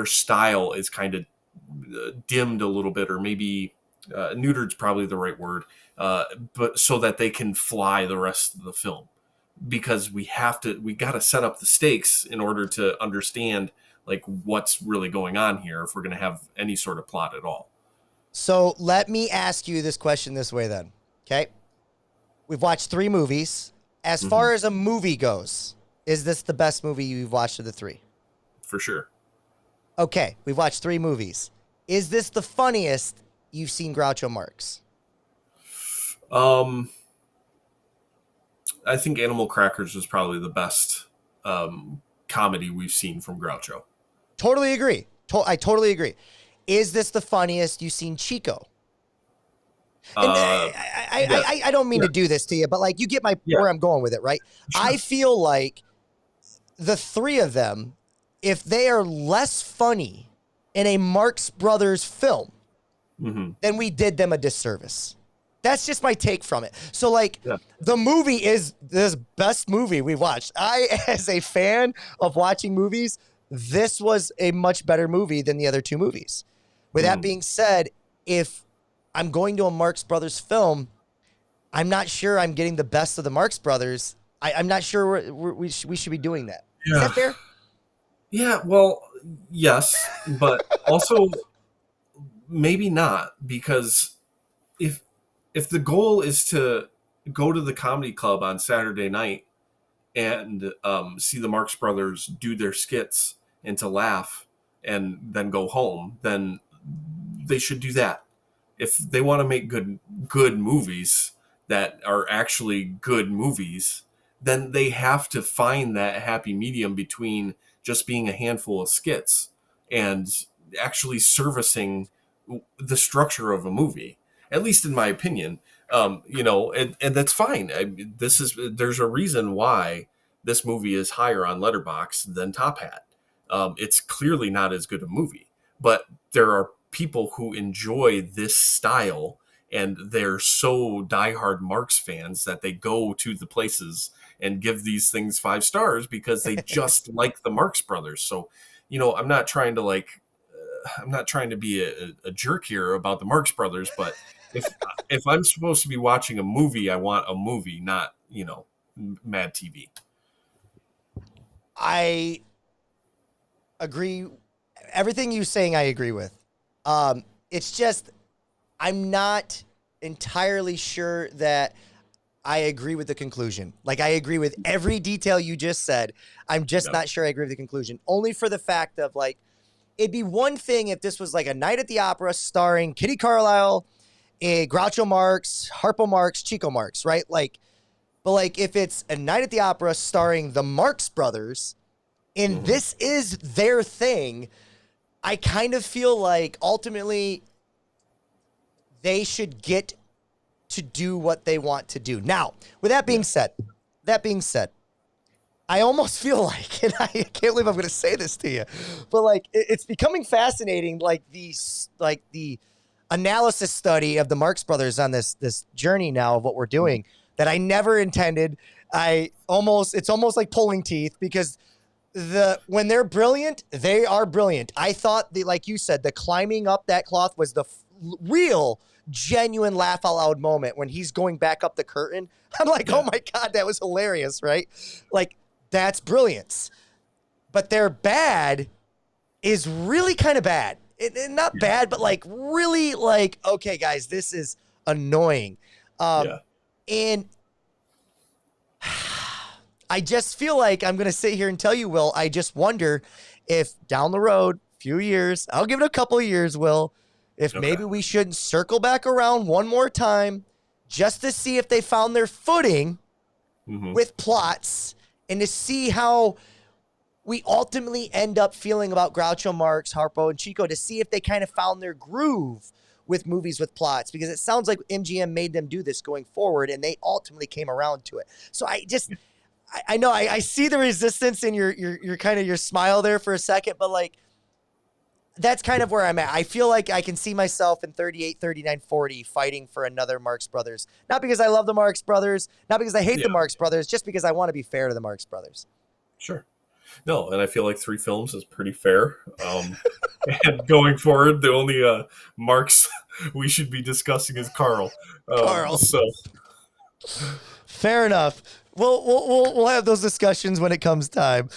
style is kind of dimmed a little bit, or maybe neutered's probably the right word, but so that they can fly the rest of the film, because we got to set up the stakes in order to understand like what's really going on here if we're going to have any sort of plot at all. So let me ask you this question this way then. Okay. We've watched 3 movies. As far as a movie goes, is this the best movie you've watched of the 3? For sure. Okay. We've watched 3 movies. Is this the funniest you've seen Groucho Marx? I think Animal Crackers was probably the best comedy we've seen from Groucho. Totally agree. I totally agree. Is this the funniest you've seen Chico? And I don't mean to do this to you, but like you get where I'm going with it, right? Sure. I feel like the 3 of them, if they are less funny in a Marx Brothers film, then we did them a disservice. That's just my take from it. So like the movie is this best movie we've watched. As a fan of watching movies, this was a much better movie than the other 2 movies. With that being said, if I'm going to a Marx Brothers film, I'm not sure I'm getting the best of the Marx Brothers. I'm not sure we should be doing that. Yeah. Is that fair? Yeah, well, yes, but also maybe not, because if the goal is to go to the comedy club on Saturday night and see the Marx Brothers do their skits and to laugh and then go home, then they should do that. If they want to make good movies that are actually good movies, then they have to find that happy medium between just being a handful of skits and actually servicing the structure of a movie. At least in my opinion, and that's fine. There's a reason why this movie is higher on Letterboxd than Top Hat. It's clearly not as good a movie, but there are people who enjoy this style, and they're so diehard Marx fans that they go to the places and give these things 5 stars because they just like the Marx Brothers. So, I'm not trying to be a jerk here about the Marx Brothers, but if I'm supposed to be watching a movie, I want a movie, not, Mad TV. I agree. Everything you're saying, I agree with. It's just, I'm not entirely sure that I agree with the conclusion. Like, I agree with every detail you just said. I'm just not sure I agree with the conclusion. Only for the fact of, like, it'd be one thing if this was like a night at the opera starring Kitty Carlisle, Groucho Marx, Harpo Marx, Chico Marx, right? Like, but like if it's a night at the opera starring the Marx Brothers and this is their thing. I kind of feel like ultimately they should get to do what they want to do. Now, with that being said, I almost feel like, and I can't believe I'm going to say this to you, but like it's becoming fascinating, like the analysis study of the Marx Brothers on this journey now of what we're doing that I never intended. It's almost like pulling teeth, because when they're brilliant, they are brilliant. I thought like you said, the climbing up that cloth was the real genuine laugh out loud moment when he's going back up the curtain. I'm like, oh my God, that was hilarious, right? Like, that's brilliance. But their bad is really kind of bad. Not bad, but like really like, okay, guys, this is annoying. And I just feel like I'm going to sit here and tell you, Will, I just wonder if down the road, few years, I'll give it a couple of years, Will, if maybe we shouldn't circle back around one more time just to see if they found their footing with plots and to see how we ultimately end up feeling about Groucho Marx, Harpo, and Chico, to see if they kind of found their groove with movies with plots, because it sounds like MGM made them do this going forward and they ultimately came around to it. So I know I see the resistance in your kind of your smile there for a second, but like, that's kind of where I'm at. I feel like I can see myself in 38, 39, 40 fighting for another Marx Brothers. Not because I love the Marx Brothers, not because I hate the Marx Brothers, just because I want to be fair to the Marx Brothers. Sure. No, and I feel like 3 films is pretty fair. And going forward, the only Marx we should be discussing is Carl. Carl. So fair enough. We'll have those discussions when it comes time.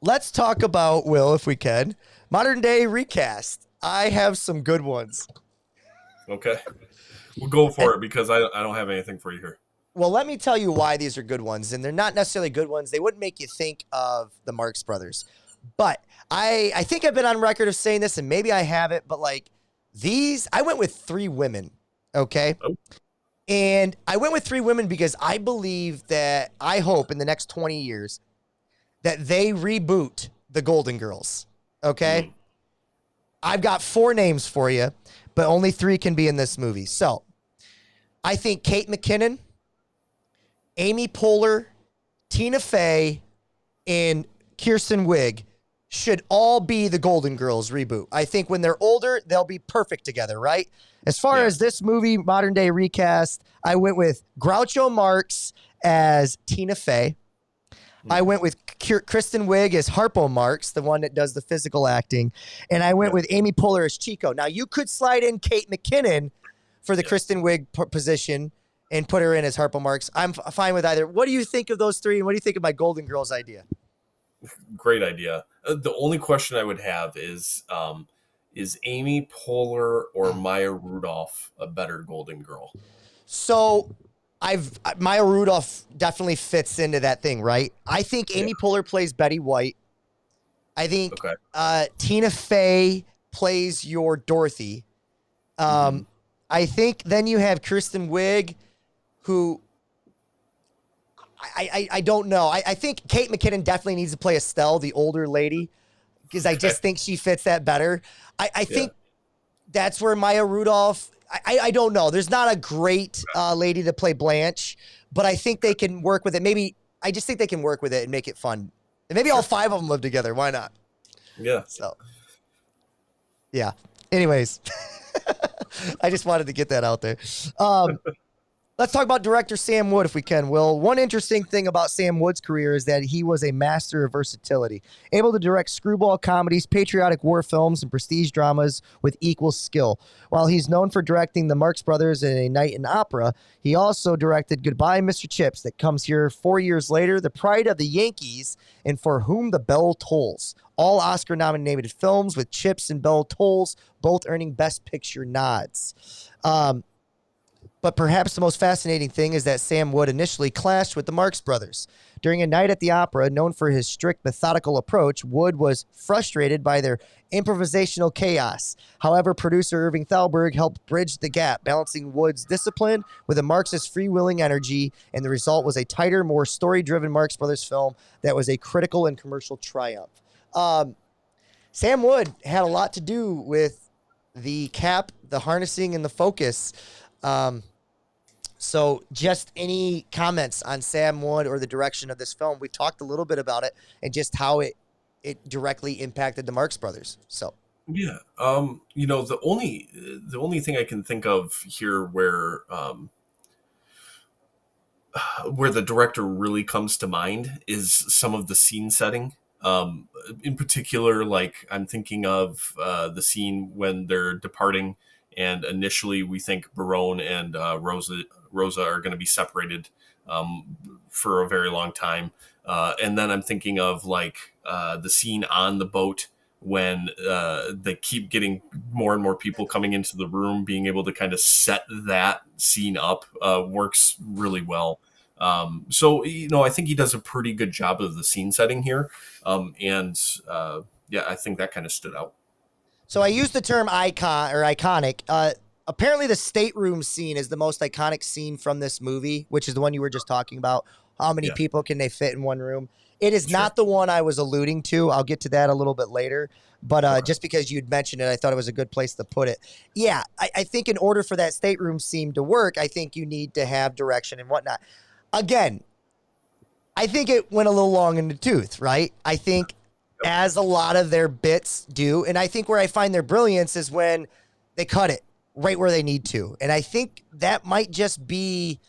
Let's talk about, Will, if we can, modern day recast. I have some good ones. Okay. We'll go for it, because I don't have anything for you here. Well, let me tell you why these are good ones, and they're not necessarily good ones. They wouldn't make you think of the Marx Brothers. But I think I've been on record of saying this, and maybe I haven't, but like these, I went with 3 women, okay? Oh. And I went with 3 women because I believe that, I hope in the next 20 years, that they reboot the Golden Girls, okay? I've got 4 names for you, but only 3 can be in this movie. So I think Kate McKinnon, Amy Poehler, Tina Fey, and Kirsten Wiig should all be the Golden Girls reboot. I think when they're older, they'll be perfect together, right? As far as this movie, modern day recast, I went with Groucho Marx as Tina Fey. I went with Kristen Wiig as Harpo Marx, the one that does the physical acting. And I went with Amy Poehler as Chico. Now, you could slide in Kate McKinnon for the Kristen Wiig position and put her in as Harpo Marx. I'm fine with either. What do you think of those 3? And what do you think of my Golden Girls idea? Great idea. The only question I would have is Amy Poehler or Maya Rudolph a better Golden Girl? So Maya Rudolph definitely fits into that thing, right? I think Amy Poehler plays Betty White. I think Tina Fey plays your Dorothy. I think then you have Kristen Wiig, who I don't know. I think Kate McKinnon definitely needs to play Estelle, the older lady, because I just think she fits that better. I think that's where Maya Rudolph, I don't know. There's not a great lady to play Blanche, but I think they can work with it. I just think they can work with it and make it fun. And maybe all 5 of them live together. Why not? Yeah. So, yeah. Anyways, I just wanted to get that out there. Let's talk about director Sam Wood, if we can, Will. One interesting thing about Sam Wood's career is that he was a master of versatility, able to direct screwball comedies, patriotic war films, and prestige dramas with equal skill. While he's known for directing the Marx Brothers in A Night in Opera, he also directed Goodbye, Mr. Chips, that comes here 4 years later, The Pride of the Yankees, and For Whom the Bell Tolls. All Oscar-nominated films with Chips and Bell Tolls both earning Best Picture nods. But perhaps the most fascinating thing is that Sam Wood initially clashed with the Marx Brothers. During a night at the opera, known for his strict methodical approach, Wood was frustrated by their improvisational chaos. However, producer Irving Thalberg helped bridge the gap, balancing Wood's discipline with a Marxist free-willing energy, and the result was a tighter, more story-driven Marx Brothers film that was a critical and commercial triumph. Sam Wood had a lot to do with the cap, the harnessing, and the focus. So just any comments on Sam Wood or the direction of this film? We've talked a little bit about it and just how it directly impacted the Marx Brothers. So Yeah. The only thing I can think of here where the director really comes to mind is some of the scene setting. In particular, like I'm thinking of the scene when they're departing, and initially we think Barone and Rosa are going to be separated for a very long time. And then I'm thinking of like the scene on the boat when they keep getting more and more people coming into the room, being able to kind of set that scene up works really well. So, I think he does a pretty good job of the scene setting here. I think that kind of stood out. I use the term icon or iconic. Apparently the stateroom scene is the most iconic scene from this movie, which is the one you were just talking about. How many people can they fit in one room? It is not the one I was alluding to. I'll get to that a little bit later. But just because you'd mentioned it, I thought it was a good place to put it. Yeah, I think in order for that stateroom scene to work, I think you need to have direction and whatnot. Again, I think it went a little long in the tooth, right? I think as a lot of their bits do, and I think where I find their brilliance is when they cut it right where they need to. And I think that might just be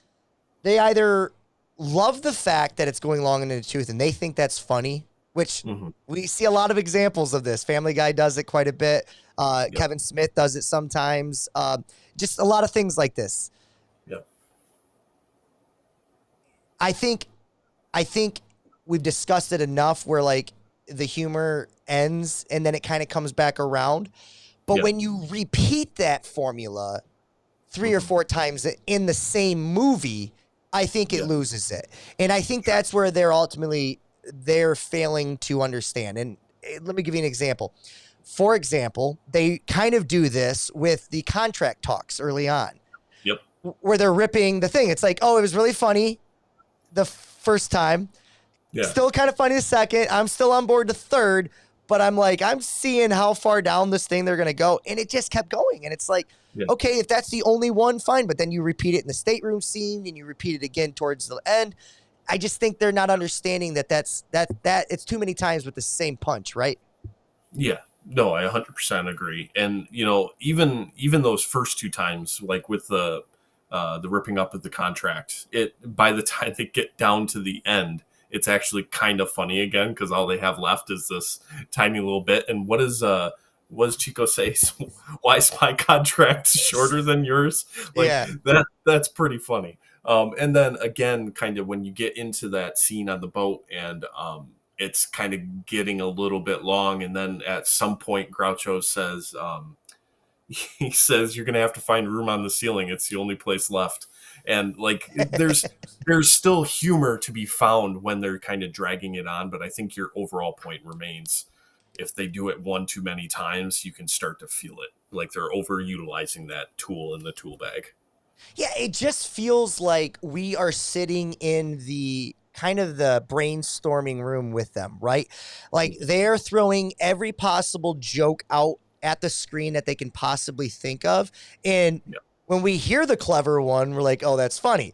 they either love the fact that it's going long in the tooth and they think that's funny, which we see a lot of examples of this. Family Guy does it quite a bit. Kevin Smith does it sometimes. Just a lot of things like this. Yep. I think we've discussed it enough where like the humor ends and then it kind of comes back around. But when you repeat that formula 3 or 4 times in the same movie, I think it loses it. And I think that's where they're failing to understand. And let me give you an example. For example, they kind of do this with the contract talks early on. Yep. Where they're ripping the thing. It's like, oh, it was really funny the first time. Yeah. Still kind of funny the second. I'm still on board the third. But I'm like, I'm seeing how far down this thing they're going to go. And it just kept going. And it's like, okay, if that's the only one, fine. But then you repeat it in the stateroom scene and you repeat it again towards the end. I just think they're not understanding that it's too many times with the same punch, right? Yeah. No, I 100% agree. And, even those first 2 times, like with the ripping up of the contract, by the time they get down to the end, it's actually kind of funny again because all they have left is this tiny little bit. And what does Chico say? Why is my contract shorter than yours? That's pretty funny. And then again, kind of when you get into that scene on the boat and it's kind of getting a little bit long. And then at some point, Groucho says, he says, you're going to have to find room on the ceiling. It's the only place left. And like, there's still humor to be found when they're kind of dragging it on. But I think your overall point remains, if they do it one too many times, you can start to feel it. Like they're overutilizing that tool in the tool bag. Yeah, it just feels like we are sitting in the kind of the brainstorming room with them, right? Like they're throwing every possible joke out at the screen that they can possibly think of. And when we hear the clever one, we're like, oh, that's funny.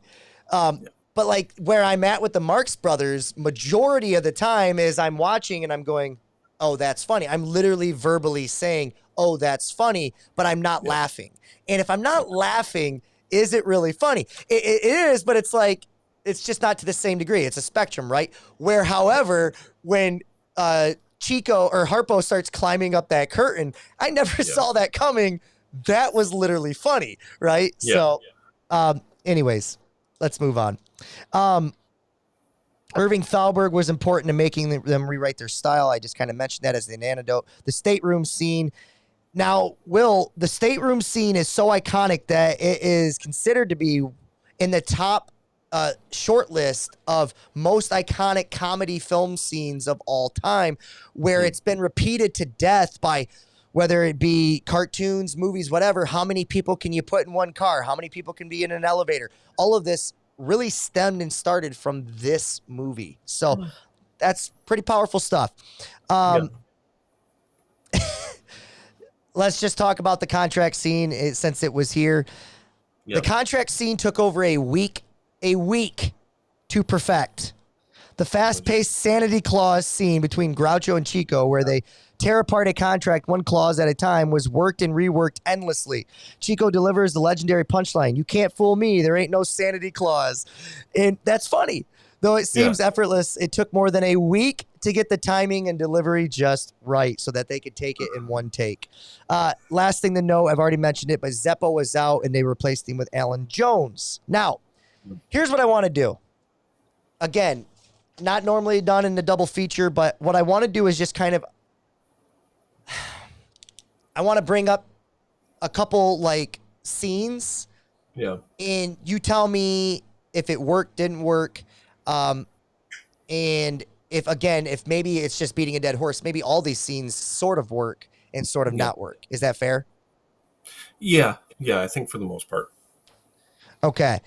But like where I'm at with the Marx Brothers, majority of the time is I'm watching and I'm going, oh, that's funny. I'm literally verbally saying, oh, that's funny, but I'm not laughing. And if I'm not laughing, is it really funny? It is, but it's like, it's just not to the same degree. It's a spectrum, right? Where, however, when Chico or Harpo starts climbing up that curtain, I never saw that coming. That was literally funny, right? Anyways, let's move on. Irving Thalberg was important to making them rewrite their style. I just kind of mentioned that as an anecdote. The stateroom scene, Now, Will, the stateroom scene is so iconic that it is considered to be in the top short list of most iconic comedy film scenes of all time, where it's been repeated to death by whether it be cartoons, movies, whatever. How many people can you put in one car? How many people can be in an elevator? All of this really stemmed and started from this movie. So that's pretty powerful stuff. Let's just talk about the contract scene since it was here. Yep. The contract scene took over a week to perfect. The fast-paced sanity clause scene between Groucho and Chico, where they tear apart a contract one clause at a time, was worked and reworked endlessly. Chico delivers the legendary punchline, "You can't fool me, there ain't no sanity clause." And that's funny. Though it seems effortless, it took more than a week to get the timing and delivery just right so that they could take it in one take. Last thing to know, I've already mentioned it, but Zeppo was out and they replaced him with Alan Jones. Now, here's what I want to do. Again, not normally done in the double feature, but what I want to do is just kind of, I want to bring up a couple like scenes. Yeah. And you tell me if it worked, didn't work. And if maybe it's just beating a dead horse, maybe all these scenes sort of work and sort of not work. Is that fair? Yeah. I think for the most part. Okay.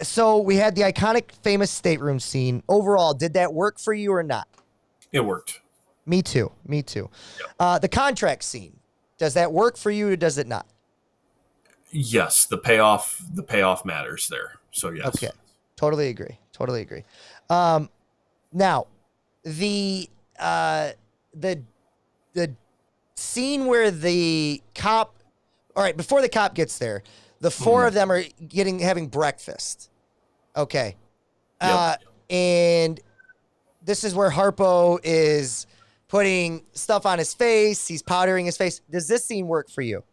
So we had the iconic, famous stateroom scene. Overall, did that work for you or not? It worked. Me too. The contract scene, does that work for you or does it not? Yes, the payoff matters there. So yes. Okay. Totally agree. Now, the scene where the cop, all right, before the cop gets there, the four of them are having breakfast. Okay. And this is where Harpo is putting stuff on his face. He's powdering his face. Does this scene work for you?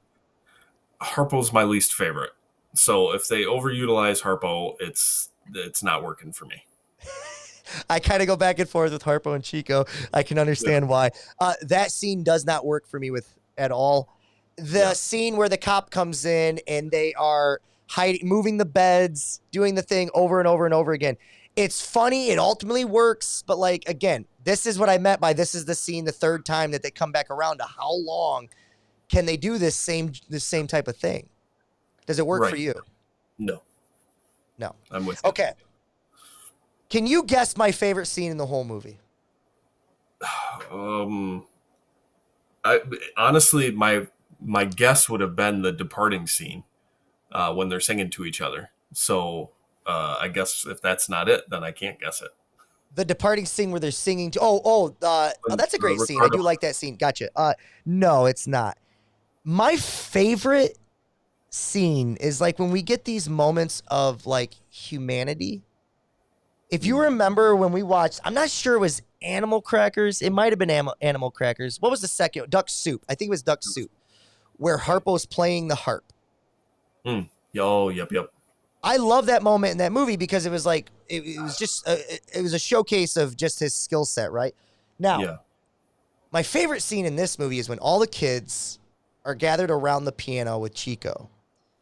Harpo's my least favorite. So if they overutilize Harpo, it's not working for me. I kind of go back and forth with Harpo and Chico. I can understand why. That scene does not work for me at all. The scene where the cop comes in and they are moving the beds, doing the thing over and over and over again. It's funny. It ultimately works. But like, again, this is what I meant by this is the scene the third time that they come back around to how long can they do this same type of thing? Does it work for you? No. I'm with you. Okay. Can you guess my favorite scene in the whole movie? Honestly, my guess would have been the departing scene when they're singing to each other. So I guess if that's not it, then I can't guess it. The departing scene where they're singing to that's a great scene. I do like that scene. Gotcha. No, it's not. My favorite scene is like when we get these moments of like humanity. If you remember when we watched, I'm not sure it was Animal Crackers. It might have been Animal Crackers. What was the second? Duck Soup. I think it was Duck Soup, where Harpo's playing the harp. Yep. I love that moment in that movie because it was like it was just it was a showcase of just his skill set, right? Now, my favorite scene in this movie is when all the kids are gathered around the piano with Chico.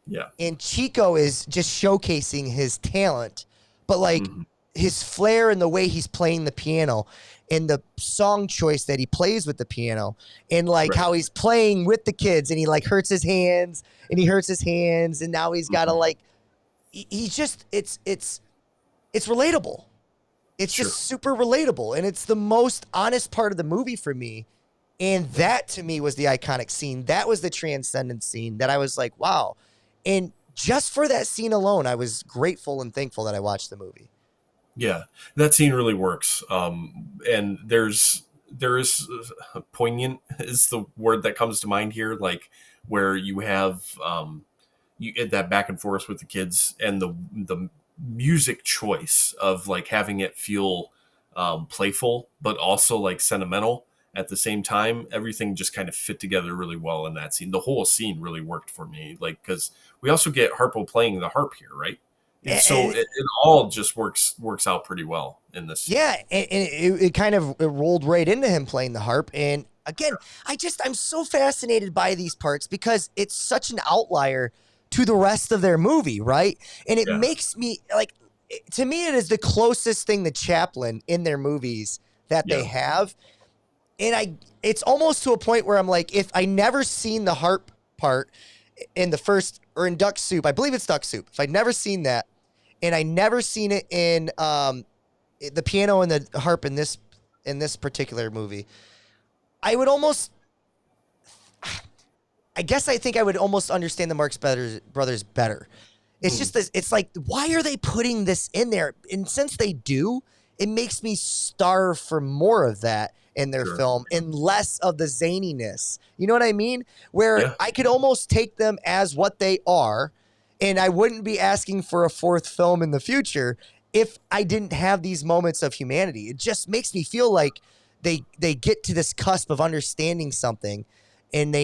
Yeah. And Chico is just showcasing his talent, but like his flair and the way he's playing the piano and the song choice that he plays with the piano and like how he's playing with the kids and he like hurts his hands and now he's got to like, he's just, it's relatable. It's just super relatable. And it's the most honest part of the movie for me. And that to me was the iconic scene. That was the transcendent scene that I was like, wow. And just for that scene alone, I was grateful and thankful that I watched the movie. Yeah, that scene really works. And there is poignant is the word that comes to mind here, like where you have you get that back and forth with the kids and the music choice of like having it feel playful, but also like sentimental at the same time. Everything just kind of fit together really well in that scene. The whole scene really worked for me, like because we also get Harpo playing the harp here, right? And so it all just works out pretty well in this. Yeah, and it kind of rolled right into him playing the harp. And again, I'm so fascinated by these parts because it's such an outlier to the rest of their movie, right? And it Yeah. makes me like, to me, it is the closest thing to Chaplin in their movies that they have. And it's almost to a point where I'm like, if I never seen the harp part in the first, or in Duck Soup, I believe it's Duck Soup. If I'd never seen that, and I never seen it in the piano and the harp in this particular movie, I would almost, I guess I think I would almost understand the Marx Brothers better. It's just this, it's like, why are they putting this in there? And since they do, it makes me starve for more of that in their film and less of the zaniness. You know what I mean? Where I could almost take them as what they are, and I wouldn't be asking for a fourth film in the future if I didn't have these moments of humanity. It just makes me feel like they get to this cusp of understanding something, and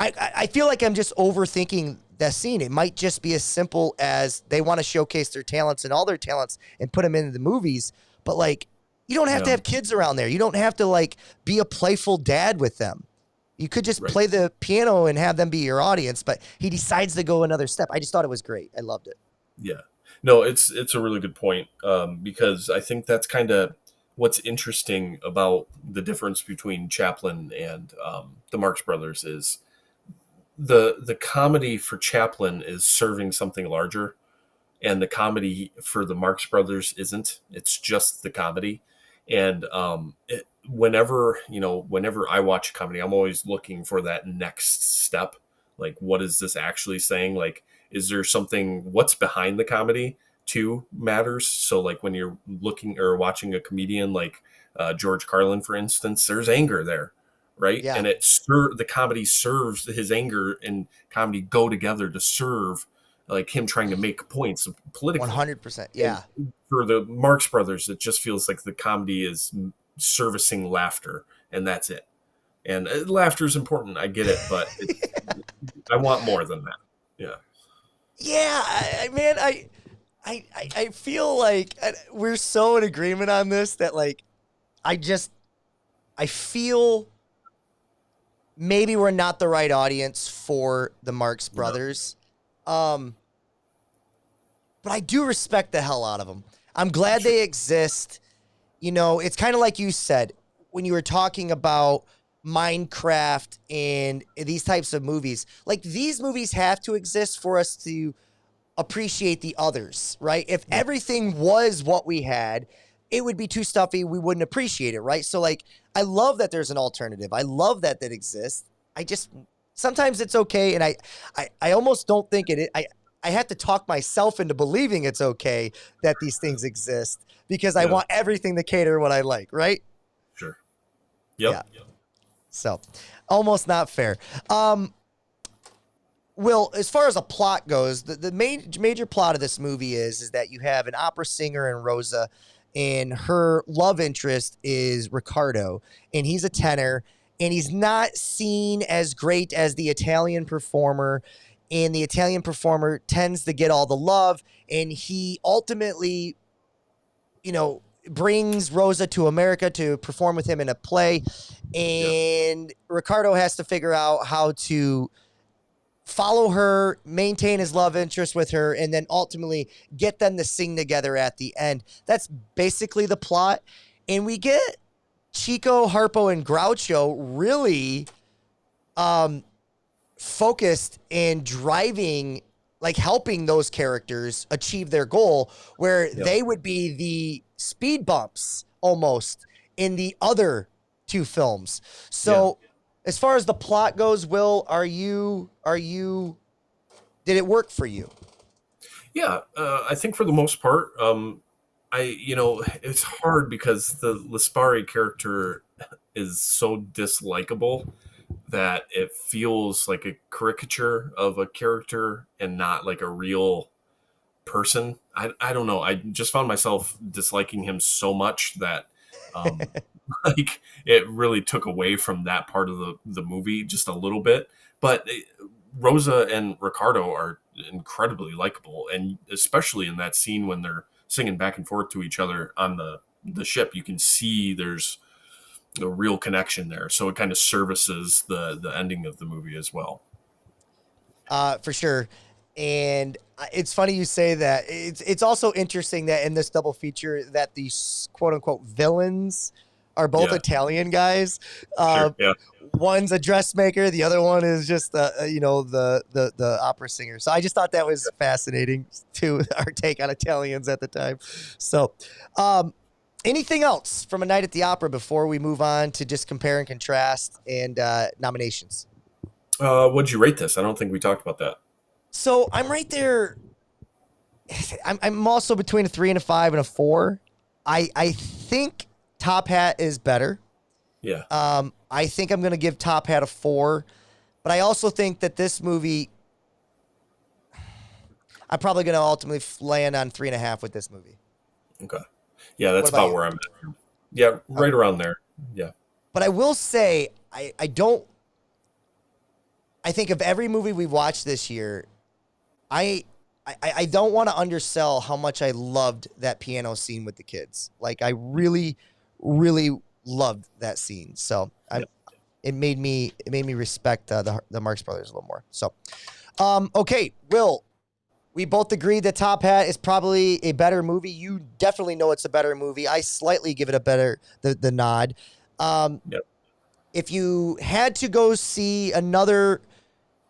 I feel like I'm just overthinking that scene. It might just be as simple as they want to showcase their talents and all their talents and put them into the movies. But like, you don't have to have kids around there. You don't have to like be a playful dad with them. You could just play the piano and have them be your audience. But he decides to go another step. I just thought it was great. I loved it. Yeah, no, it's a really good point, because I think that's kind of what's interesting about the difference between Chaplin and the Marx Brothers is the comedy for Chaplin is serving something larger, and the comedy for the Marx Brothers isn't. It's just the comedy. And whenever I watch a comedy, I'm always looking for that next step. Like, what is this actually saying? Like, is there something? What's behind the comedy too matters. So, like when you're looking or watching a comedian like George Carlin, for instance, there's anger there, right? Yeah. And the comedy serves his anger, and comedy go together to serve like him trying to make points politically. 100%. Yeah. And for the Marx Brothers, it just feels like the comedy is servicing laughter, and that's it. And laughter is important. I get it, but I want more than that. Yeah. Yeah, man, I feel like we're so in agreement on this that like, I feel maybe we're not the right audience for the Marx Brothers. But I do respect the hell out of them. I'm glad they exist. You know, it's kind of like you said when you were talking about Minecraft and these types of movies. Like, these movies have to exist for us to appreciate the others, right? If everything was what we had, it would be too stuffy. We wouldn't appreciate it, right? So, like, I love that there's an alternative. I love that exists. Sometimes it's okay, and I almost don't think it. I have to talk myself into believing it's okay that these things exist because I want everything to cater to what I like, right? Sure. Yep. Yeah. So, almost not fair. Will, as far as a plot goes, the major plot of this movie is that you have an opera singer in Rosa, and her love interest is Ricardo, and he's a tenor, and he's not seen as great as the Italian performer, and the Italian performer tends to get all the love, and he ultimately, brings Rosa to America to perform with him in a play, and Ricardo has to figure out how to follow her, maintain his love interest with her, and then ultimately get them to sing together at the end. That's basically the plot. And we get Chico, Harpo, and Groucho really focused in driving, like helping those characters achieve their goal, where they would be the speed bumps almost in the other two films. So as far as the plot goes, Will, did it work for you? Yeah, I think for the most part, it's hard because the Laspari character is so dislikable that it feels like a caricature of a character and not like a real person. I don't know. I just found myself disliking him so much that like it really took away from that part of the movie just a little bit. But Rosa and Ricardo are incredibly likable, and especially in that scene when they're singing back and forth to each other on the ship, you can see there's a real connection there. So it kind of services the ending of the movie as well. For sure. And it's funny you say that. It's also interesting that in this double feature that these quote unquote villains are both Yeah. Italian guys. Sure. Yeah. One's a dressmaker, the other one is just the opera singer. So I just thought that was fascinating too, our take on Italians at the time. So, anything else from A Night at the Opera before we move on to just compare and contrast and nominations? What'd you rate this? I don't think we talked about that. So I'm right there. I'm also between a 3 and a 5 and a 4. I think Top Hat is better. Yeah. I think I'm going to give Top Hat a 4, but I also think that this movie, I'm probably going to ultimately land on 3.5 with this movie. Okay. Yeah, that's What about about you? where I'm at. Yeah, right around there. Yeah. But I will say, I think of every movie we've watched this year, I don't want to undersell how much I loved that piano scene with the kids. Like I really, really loved that scene. So it made me respect the Marx Brothers a little more. So, okay, Will, we both agreed that Top Hat is probably a better movie. You definitely know it's a better movie. I slightly give it a better the nod. Yep. If you had to go see another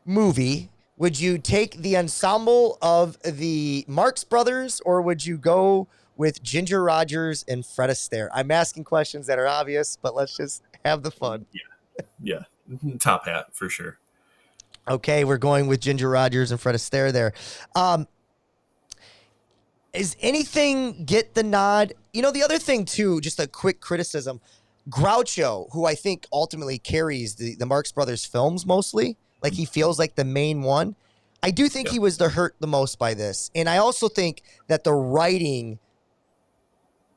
movie, would you take the ensemble of the Marx Brothers or would you go with Ginger Rogers and Fred Astaire? I'm asking questions that are obvious, but let's just have the fun. Yeah. Top Hat for sure. Okay, we're going with Ginger Rogers and Fred Astaire there. Is anything get the nod? You know, the other thing too, just a quick criticism, Groucho, who I think ultimately carries the Marx Brothers films mostly, like he feels like the main one. I do think he was hurt the most by this. And I also think that the writing,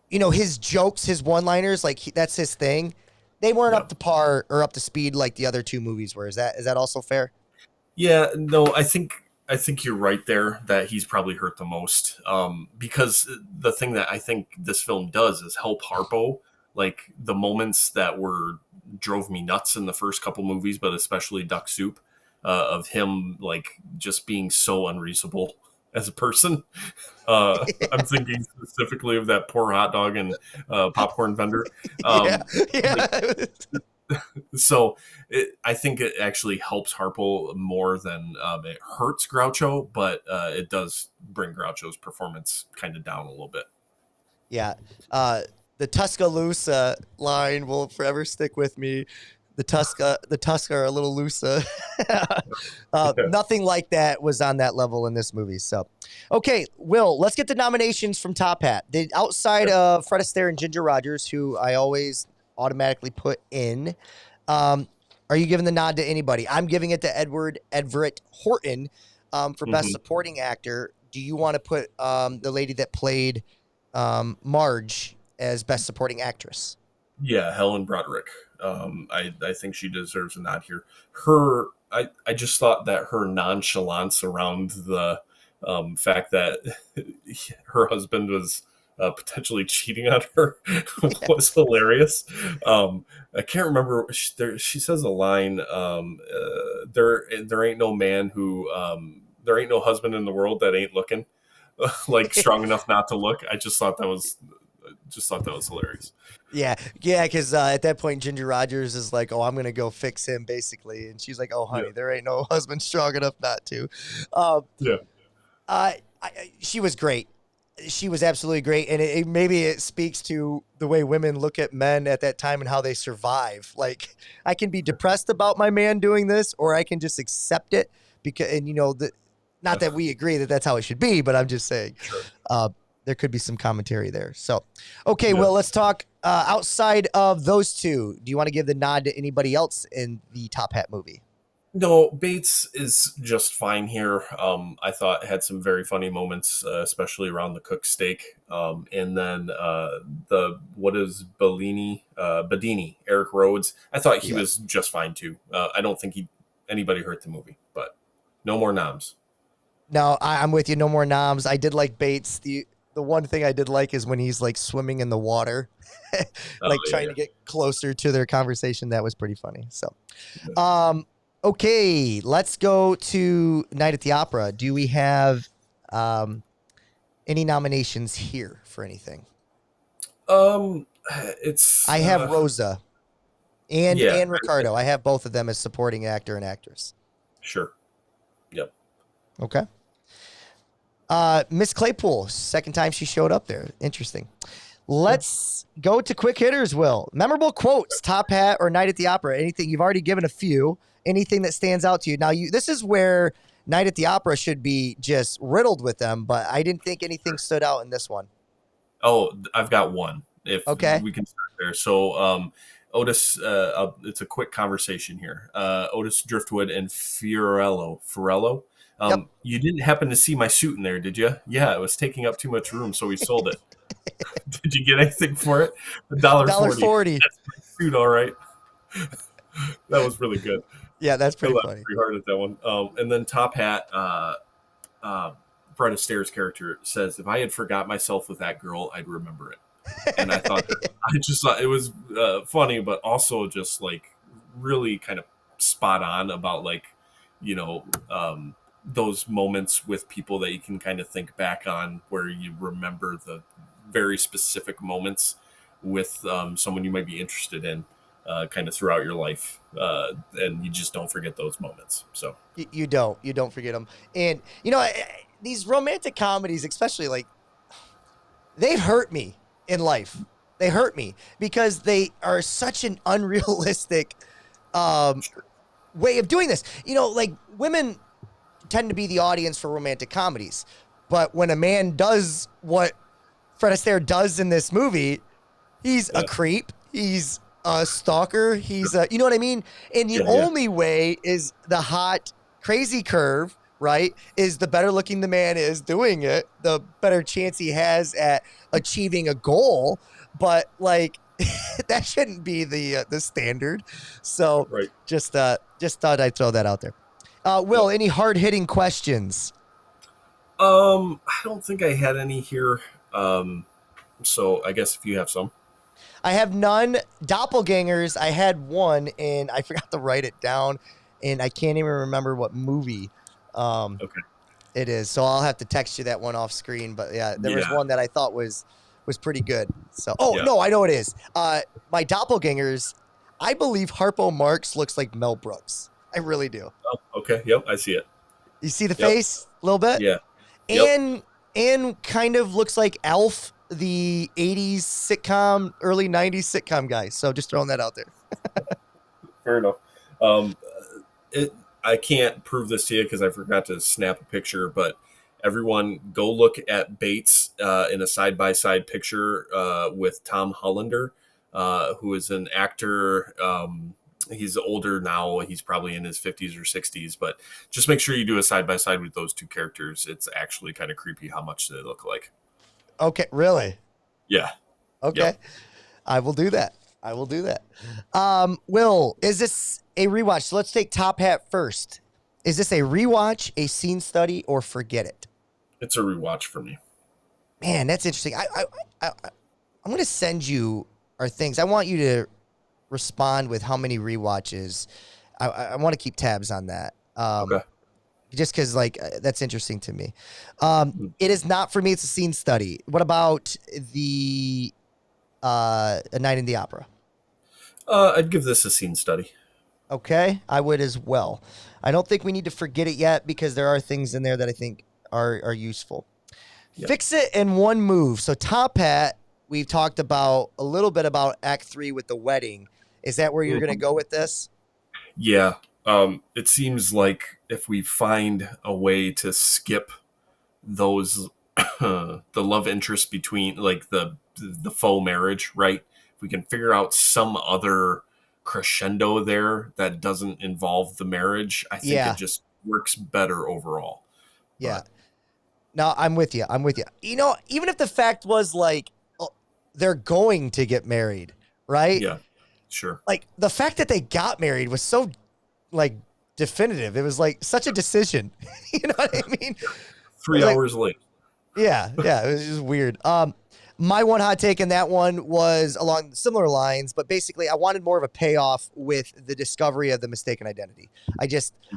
you know, his jokes, his one-liners, like that's his thing. They weren't up to par or up to speed like the other two movies were. Is that also fair? Yeah, no, I think you're right there that he's probably hurt the most. Because the thing that I think this film does is help Harpo. Like the moments that drove me nuts in the first couple movies, but especially Duck Soup, of him like just being so unreasonable as a person. I'm thinking specifically of that poor hot dog and popcorn vendor. So I think it actually helps Harpo more than it hurts Groucho, but it does bring Groucho's performance kind of down a little bit. Yeah. The Tuscaloosa line will forever stick with me. The Tusca are a little looser. Nothing like that was on that level in this movie. So, okay, Will, let's get the nominations from Top Hat. Outside of Fred Astaire and Ginger Rogers, who I always automatically put in, are you giving the nod to anybody? I'm giving it to Everett Horton for Best Supporting Actor. Do you want to put the lady that played Marge as Best Supporting Actress? Yeah, Helen Broderick. I think she deserves a nod here. I just thought that her nonchalance around the fact that her husband was potentially cheating on her was hilarious. I can't remember. She says a line. There ain't no man who there ain't no husband in the world that ain't looking like strong enough not to look. I just thought that was hilarious. Yeah, because at that point, Ginger Rogers is like, "Oh, I'm gonna go fix him," basically, and she's like, "Oh, honey, there ain't no husband strong enough not to." She was great. She was absolutely great, and maybe it speaks to the way women look at men at that time and how they survive. Like, I can be depressed about my man doing this, or I can just accept it not that we agree that that's how it should be, but I'm just saying. Sure. There could be some commentary there. So, okay, Will, let's talk outside of those two. Do you want to give the nod to anybody else in the Top Hat movie? No, Bates is just fine here. I thought had some very funny moments, especially around the cooked steak. And then Badini, Eric Rhodes. I thought he was just fine too. I don't think anybody hurt the movie, but no more noms. No, I'm with you. No more noms. I did like Bates. The the one thing I did like is when he's like swimming in the water, like trying to get closer to their conversation. That was pretty funny. So, okay, let's go to Night at the Opera. Do we have any nominations here for anything? I have Rosa and Ricardo. I have both of them as supporting actor and actress. Sure. Yep. Okay. Miss Claypool, second time she showed up there. Interesting. Let's go to quick hitters, Will. Memorable quotes, Top Hat or Night at the Opera. Anything, you've already given a few. Anything that stands out to you. Now, this is where Night at the Opera should be just riddled with them, but I didn't think anything stood out in this one. Oh, I've got one. If we can start there. So, Otis, it's a quick conversation here. Otis, Driftwood, and Fiorello. You didn't happen to see my suit in there, did you? Yeah, it was taking up too much room, so we sold it. Did you get anything for it? $1.40. That's my suit, all right. That was really good. Yeah, that's pretty funny. Pretty hard at that one. And then Top Hat, Fred Astaire's character says, "If I had forgot myself with that girl, I'd remember it." And I thought it was funny, but also just like really kind of spot on about like, those moments with people that you can kind of think back on where you remember the very specific moments with someone you might be interested in kind of throughout your life. And you just don't forget those moments. So you don't forget them. And, these romantic comedies, especially like they've hurt me in life. They hurt me because they are such an unrealistic way of doing this. Like women tend to be the audience for romantic comedies. But when a man does what Fred Astaire does in this movie, he's a creep. He's a stalker. He's you know what I mean? And the only way is the hot, crazy curve, right? Is the better looking the man is doing it, the better chance he has at achieving a goal. But like that shouldn't be the standard. So just thought I'd throw that out there. Will, any hard-hitting questions? I don't think I had any here. So I guess if you have some. I have none. Doppelgangers, I had one, and I forgot to write it down, and I can't even remember what movie it is. So I'll have to text you that one off screen. But yeah, there was one that I thought was pretty good. So no, I know it is. My doppelgangers, I believe Harpo Marx looks like Mel Brooks. I really do. Oh, okay. Yep, I see it. You see the face a little bit? Yeah. And kind of looks like Alf, the 80s sitcom, early 90s sitcom guy. So just throwing that out there. Fair enough. I can't prove this to you because I forgot to snap a picture, but everyone go look at Bates in a side-by-side picture with Tom Hollander, who is an actor. He's older now. He's probably in his 50s or 60s, but just make sure you do a side-by-side with those two characters. It's actually kind of creepy how much they look like. Okay, really? Yeah. Okay. Yep. I will do that. Will, is this a rewatch? So let's take Top Hat first. Is this a rewatch, a scene study, or forget it? It's a rewatch for me. Man, that's interesting. I'm going to send you our things. I want you to respond with how many rewatches. I want to keep tabs on that. Okay. Just because, that's interesting to me. It is not for me. It's a scene study. What about the A Night in the Opera? I'd give this a scene study. Okay, I would as well. I don't think we need to forget it yet because there are things in there that I think are useful. Yep. Fix it in one move. So Top Hat, we've talked about a little bit about Act 3 with the wedding. Is that where you're going to go with this? Yeah. It seems like if we find a way to skip those, the love interest between like the faux marriage, right? If we can figure out some other crescendo there that doesn't involve the marriage, I think it just works better overall. Yeah. No, I'm with you. Even if the fact was like, they're going to get married, right? Yeah, sure. Like the fact that they got married was so definitive. It was like such a decision. You know what I mean? 3 hours late. Yeah, it was just weird. My one hot take in that one was along similar lines, but basically I wanted more of a payoff with the discovery of the mistaken identity.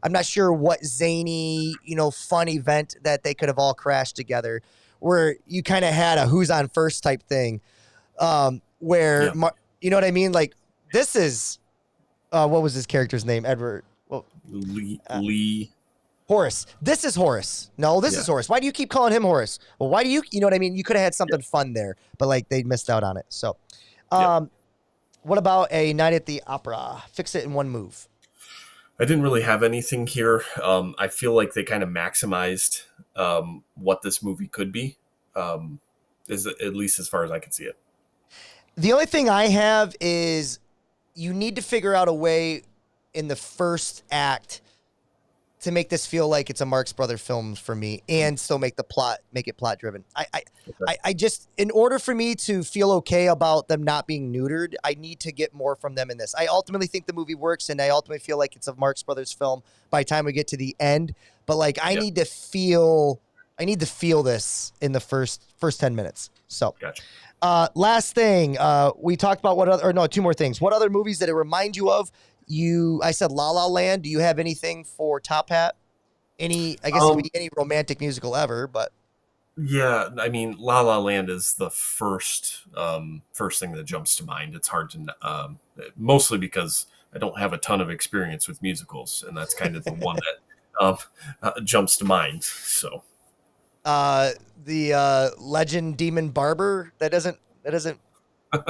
I'm not sure what zany, fun event that they could have all crashed together where you kind of had a who's on first type thing. Where, Yeah. you know what I mean? Like this is, what was his character's name? Edward. Well, Lee. Horace. This is Horace. No, this is Horace. Why do you keep calling him Horace? Well, why do you know what I mean? You could have had something fun there, but like they missed out on it. So, what about a Night at the Opera? Fix it in one move. I didn't really have anything here. I feel like they kind of maximized what this movie could be, is at least as far as I can see it. The only thing I have is you need to figure out a way in the first act to make this feel like it's a Marx Brothers film for me, and still make it plot driven. I just, in order for me to feel okay about them not being neutered, I need to get more from them in this. I ultimately think the movie works, and I ultimately feel like it's a Marx Brothers film by the time we get to the end. But like, I need to feel this in the first 10 minutes. So, Gotcha. Last thing, we talked about two more things. What other movies did it remind you of? I said La La Land. Do you have anything for Top Hat? I guess it could be any romantic musical ever, but. Yeah, I mean, La La Land is the first thing that jumps to mind. It's hard to, mostly because I don't have a ton of experience with musicals, and that's kind of the one that jumps to mind. So, the Legend Demon Barber that doesn't or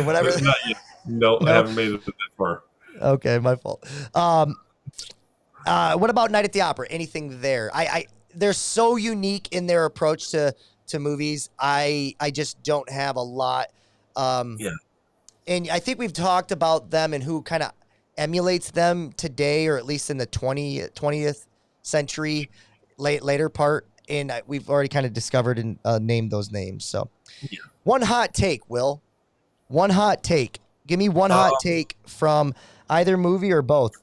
whatever. Not yet. No, I haven't made it that far. Okay, my fault. What about Night at the Opera? Anything there? They're so unique in their approach to movies. I just don't have a lot. And I think we've talked about them and who kind of emulates them today, or at least in the 20th century, later part. And we've already kind of discovered and named those names. So, one hot take, Will. One hot take. Give me one hot take from either movie or both.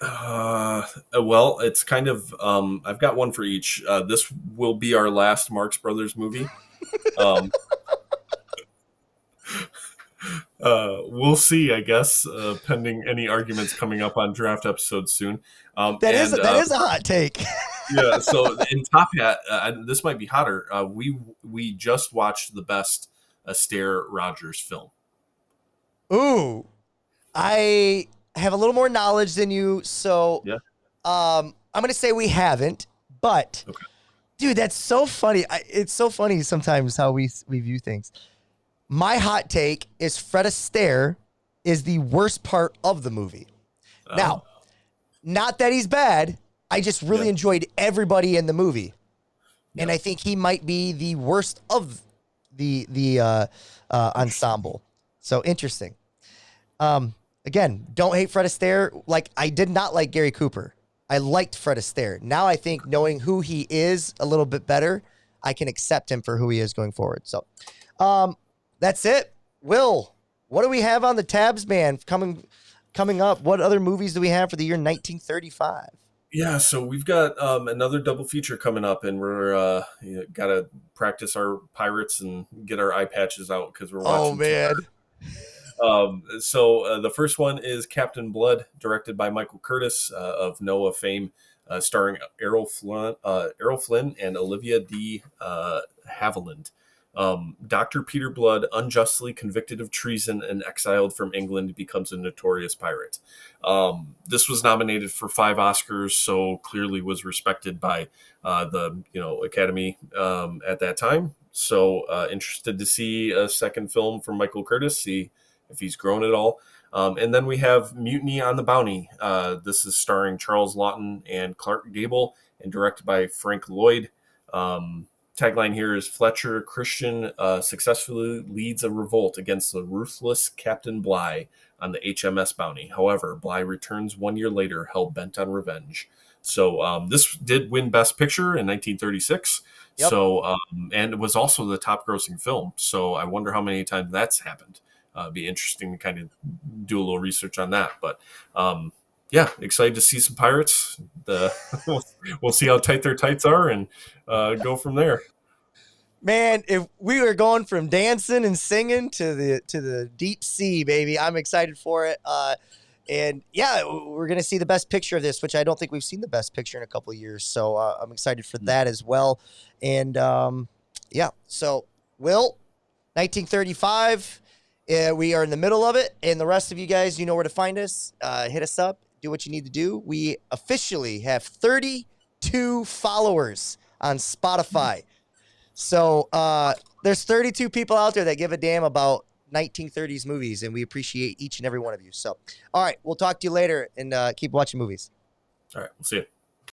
Well, it's kind of, I've got one for each. This will be our last Marx Brothers movie. We'll see, I guess, pending any arguments coming up on draft episodes soon. That is a hot take. Yeah. So in Top Hat, this might be hotter. We just watched the best Astaire Rogers film. Ooh, I have a little more knowledge than you, so I'm gonna say we haven't. But dude, that's so funny. It's so funny sometimes how we view things. My hot take is Fred Astaire is the worst part of the movie. Now, not that he's bad. I just really enjoyed everybody in the movie, and I think he might be the worst of the ensemble. So interesting. Again, don't hate Fred Astaire. Like, I did not like Gary Cooper. I liked Fred Astaire. Now I think, knowing who he is a little bit better, I can accept him for who he is going forward. So, that's it. Will, what do we have on the tabs, man, coming up? What other movies do we have for the year 1935? Yeah, so we've got another double feature coming up, and we're got to practice our pirates and get our eye patches out because we're watching. Oh, man. So the first one is Captain Blood, directed by Michael Curtis of Noah fame, starring Errol Flynn and Olivia de Havilland. Dr. Peter Blood, unjustly convicted of treason and exiled from England, becomes a notorious pirate. This was nominated for 5 Oscars, so clearly was respected by the Academy at that time. So interested to see a second film from Michael Curtis, see if he's grown at all. And then we have Mutiny on the Bounty. This is starring Charles Lawton and Clark Gable and directed by Frank Lloyd. Tagline here is Fletcher Christian successfully leads a revolt against the ruthless Captain Bligh on the HMS Bounty. However, Bligh returns 1 year later, hell-bent on revenge. So this did win Best Picture in 1936. Yep. So and it was also the top-grossing film. So I wonder how many times that's happened. Be interesting to kind of do a little research on that. But yeah, excited to see some pirates. We'll see how tight their tights are and go from there. Man, if we were going from dancing and singing to the deep sea, baby, I'm excited for it. And yeah, we're gonna see the best picture of this, which I don't think we've seen the best picture in a couple of years. So I'm excited for that as well. And yeah, so Will, 1935. We are in the middle of it, and the rest of you guys, you know where to find us. Hit us up. Do what you need to do. We officially have 32 followers on Spotify. So there's 32 people out there that give a damn about 1930s movies, and we appreciate each and every one of you. So, all right, we'll talk to you later, and keep watching movies. All right, we'll see you.